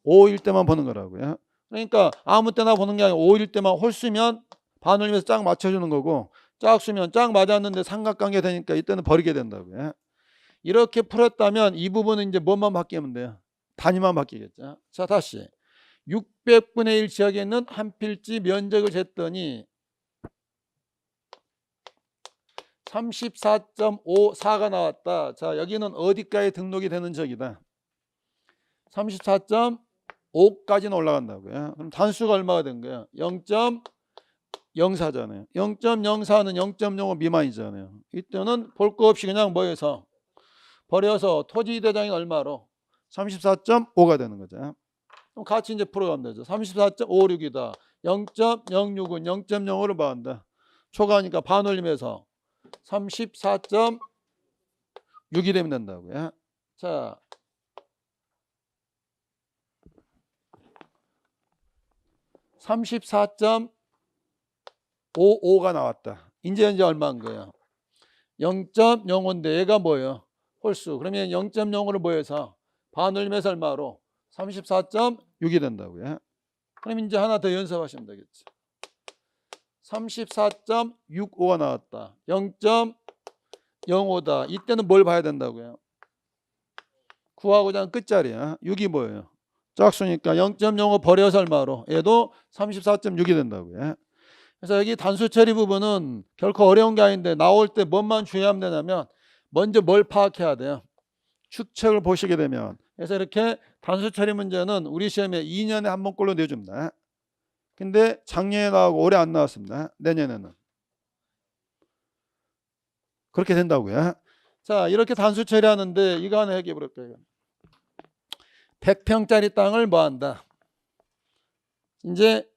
5일 때만 보는 거라고요. 그러니까 아무 때나 보는 게 아니라 5일 때만 홀수면 반올림해서 짝 맞춰주는 거고 짝수면 짝 맞았는데 삼각관계 되니까 이때는 버리게 된다고요. 이렇게 풀었다면 이 부분은 이제 뭐만 바뀌면 돼요? 단위만 바뀌겠죠. 자, 다시 600분의 1 지역에 있는 한 필지 면적을 쟀더니 34.54가 나왔다. 자, 여기는 어디까지 등록이 되는 지역이다? 34.5까지는 올라간다고요. 그럼 단수가 얼마가 된 거야? 0.04잖아요. 0.04는 0.05 미만이잖아요. 이때는 볼 거 없이 그냥 뭐해서 버려서 토지 대장이 얼마로? 34.5가 되는 거죠. 그럼 같이 이제 풀어가면 되죠. 34.56이다. 0.06은 0.05를 봐한다. 초과하니까 반올림해서 34.6이 되면 된다고요. 자, (34.55가) 나왔다. 이제 얼마인 거예요? 0.05인데 얘가 뭐예요? 홀수. 그러면 0.05를 뭐해서 반올림해서 얼마로? 34.6이 된다고요. 그럼 이제 하나 더 연습하시면 되겠죠. 34.65가 나왔다. 0.05다. 이때는 뭘 봐야 된다고요? 구하고자 하는 끝자리야. 6이 뭐예요? 짝수니까 0.05 버려서 얼마로? 얘도 34.6이 된다고요. 그래서 여기 단수 처리 부분은 결코 어려운 게 아닌데 나올 때 뭐만 주의하면 되냐면 먼저 뭘 파악해야 돼요? 축척을 보시게 되면. 그래서 이렇게 단수 처리 문제는 우리 시험에 2년에 한 번꼴로 내줍니다. 근데 작년에 나오고 올해 안 나왔습니다. 내년에는. 그렇게 된다고요. 자, 이렇게 단수 처리하는데 이거 하나 얘기해 볼게요. 100평짜리 땅을 뭐 한다? 이제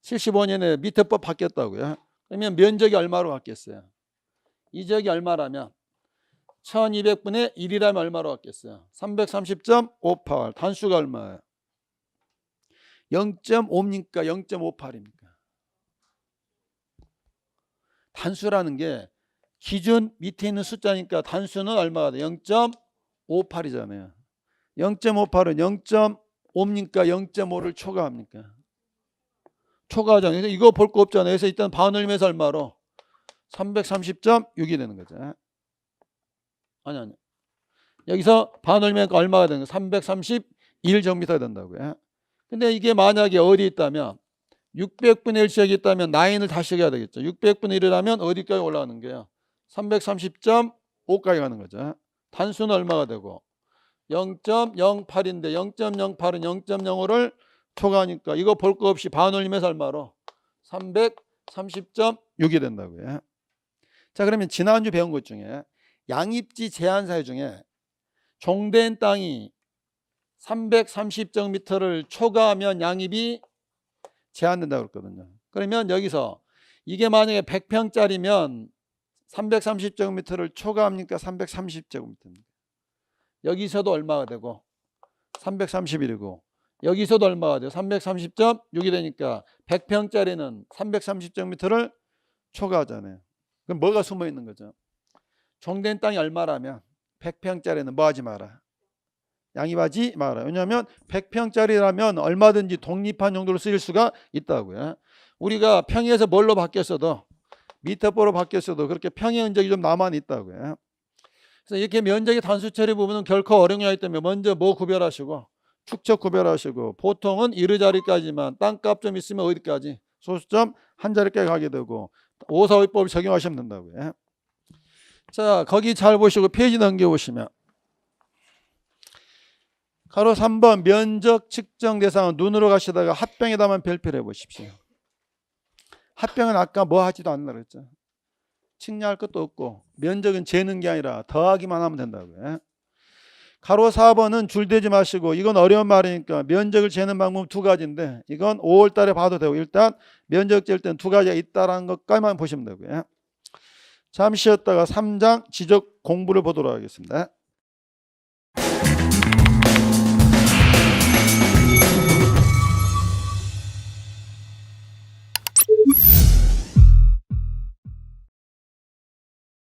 75년에 미터법 바뀌었다고요. 그러면 면적이 얼마로 바뀌었어요? 이 지역이 얼마라면 1200분의 1이라면 얼마로 바뀌었어요? 330.58. 단수가 얼마예요? 0.5입니까? 0.58입니까? 단수라는 게 기준 밑에 있는 숫자니까 단수는 얼마가 돼? 0.58이잖아요. 0.58은 0.5입니까? 0.5를 초과합니까? 초과하잖아요. 그래서 이거 볼 거 없잖아요. 그래서 일단 반올림해서 얼마로? 330.6이 되는 거죠. 아니. 여기서 반올림하니까 얼마가 되는 거예요? 331제곱미터가 된다고요. 근데 이게 만약에 어디 있다면 600분의 1 지역이 있다면 라인을 다시 해야 되겠죠. 600분의 1이라면 어디까지 올라가는 거예요? 330.5까지 가는 거죠. 단수는 얼마가 되고 0.08인데 0.08은 0.05를 초과하니까 이거 볼 거 없이 반올림해서 얼마로? 330.6이 된다고요. 자, 그러면 지난주 배운 것 중에 양입지 제한 사유 중에 종된 땅이 330제곱미터를 초과하면 양입이 제한된다고 그랬거든요. 그러면 여기서 이게 만약에 100평짜리면 330제곱미터를 초과합니까? 330제곱미터입니까? 여기서도 얼마가 되고 331이고 여기서도 얼마가 돼요? 330.6이 되니까 100평짜리는 330제곱미터를 초과하잖아요. 그럼 뭐가 숨어 있는 거죠? 종된 땅이 얼마라면 100평짜리는 뭐 하지 마라? 양입하지 마라. 왜냐하면 100평짜리라면 얼마든지 독립한 용도로 쓰일 수가 있다고요. 우리가 평에서 뭘로 바뀌었어도 미터포로 바뀌었어도 그렇게 평의 흔적이 좀 남아 있다고요. 그래서 이렇게 면적의 단수 처리 부분은 결코 어려운 게 아니기 때문에 먼저 뭐 구별하시고 축척 구별하시고 보통은 이르 자리까지만 땅값 좀 있으면 어디까지? 소수점 한 자리까지 가게 되고 545법을 적용하시면 된다고요. 자, 거기 잘 보시고 페이지 넘겨보시면 가로 3번 면적 측정 대상은 눈으로 가시다가 합병에다만 별표를 해보십시오. 합병은 아까 뭐 하지도 않나 그랬죠. 측량할 것도 없고 면적은 재는 게 아니라 더하기만 하면 된다고요. 가로 4번은 줄대지 마시고 이건 어려운 말이니까 면적을 재는 방법 두 가지인데 이건 5월 달에 봐도 되고 일단 면적 잴 때는 두 가지가 있다는 것까지만 보시면 되고요. 잠시 쉬었다가 3장 지적 공부를 보도록 하겠습니다.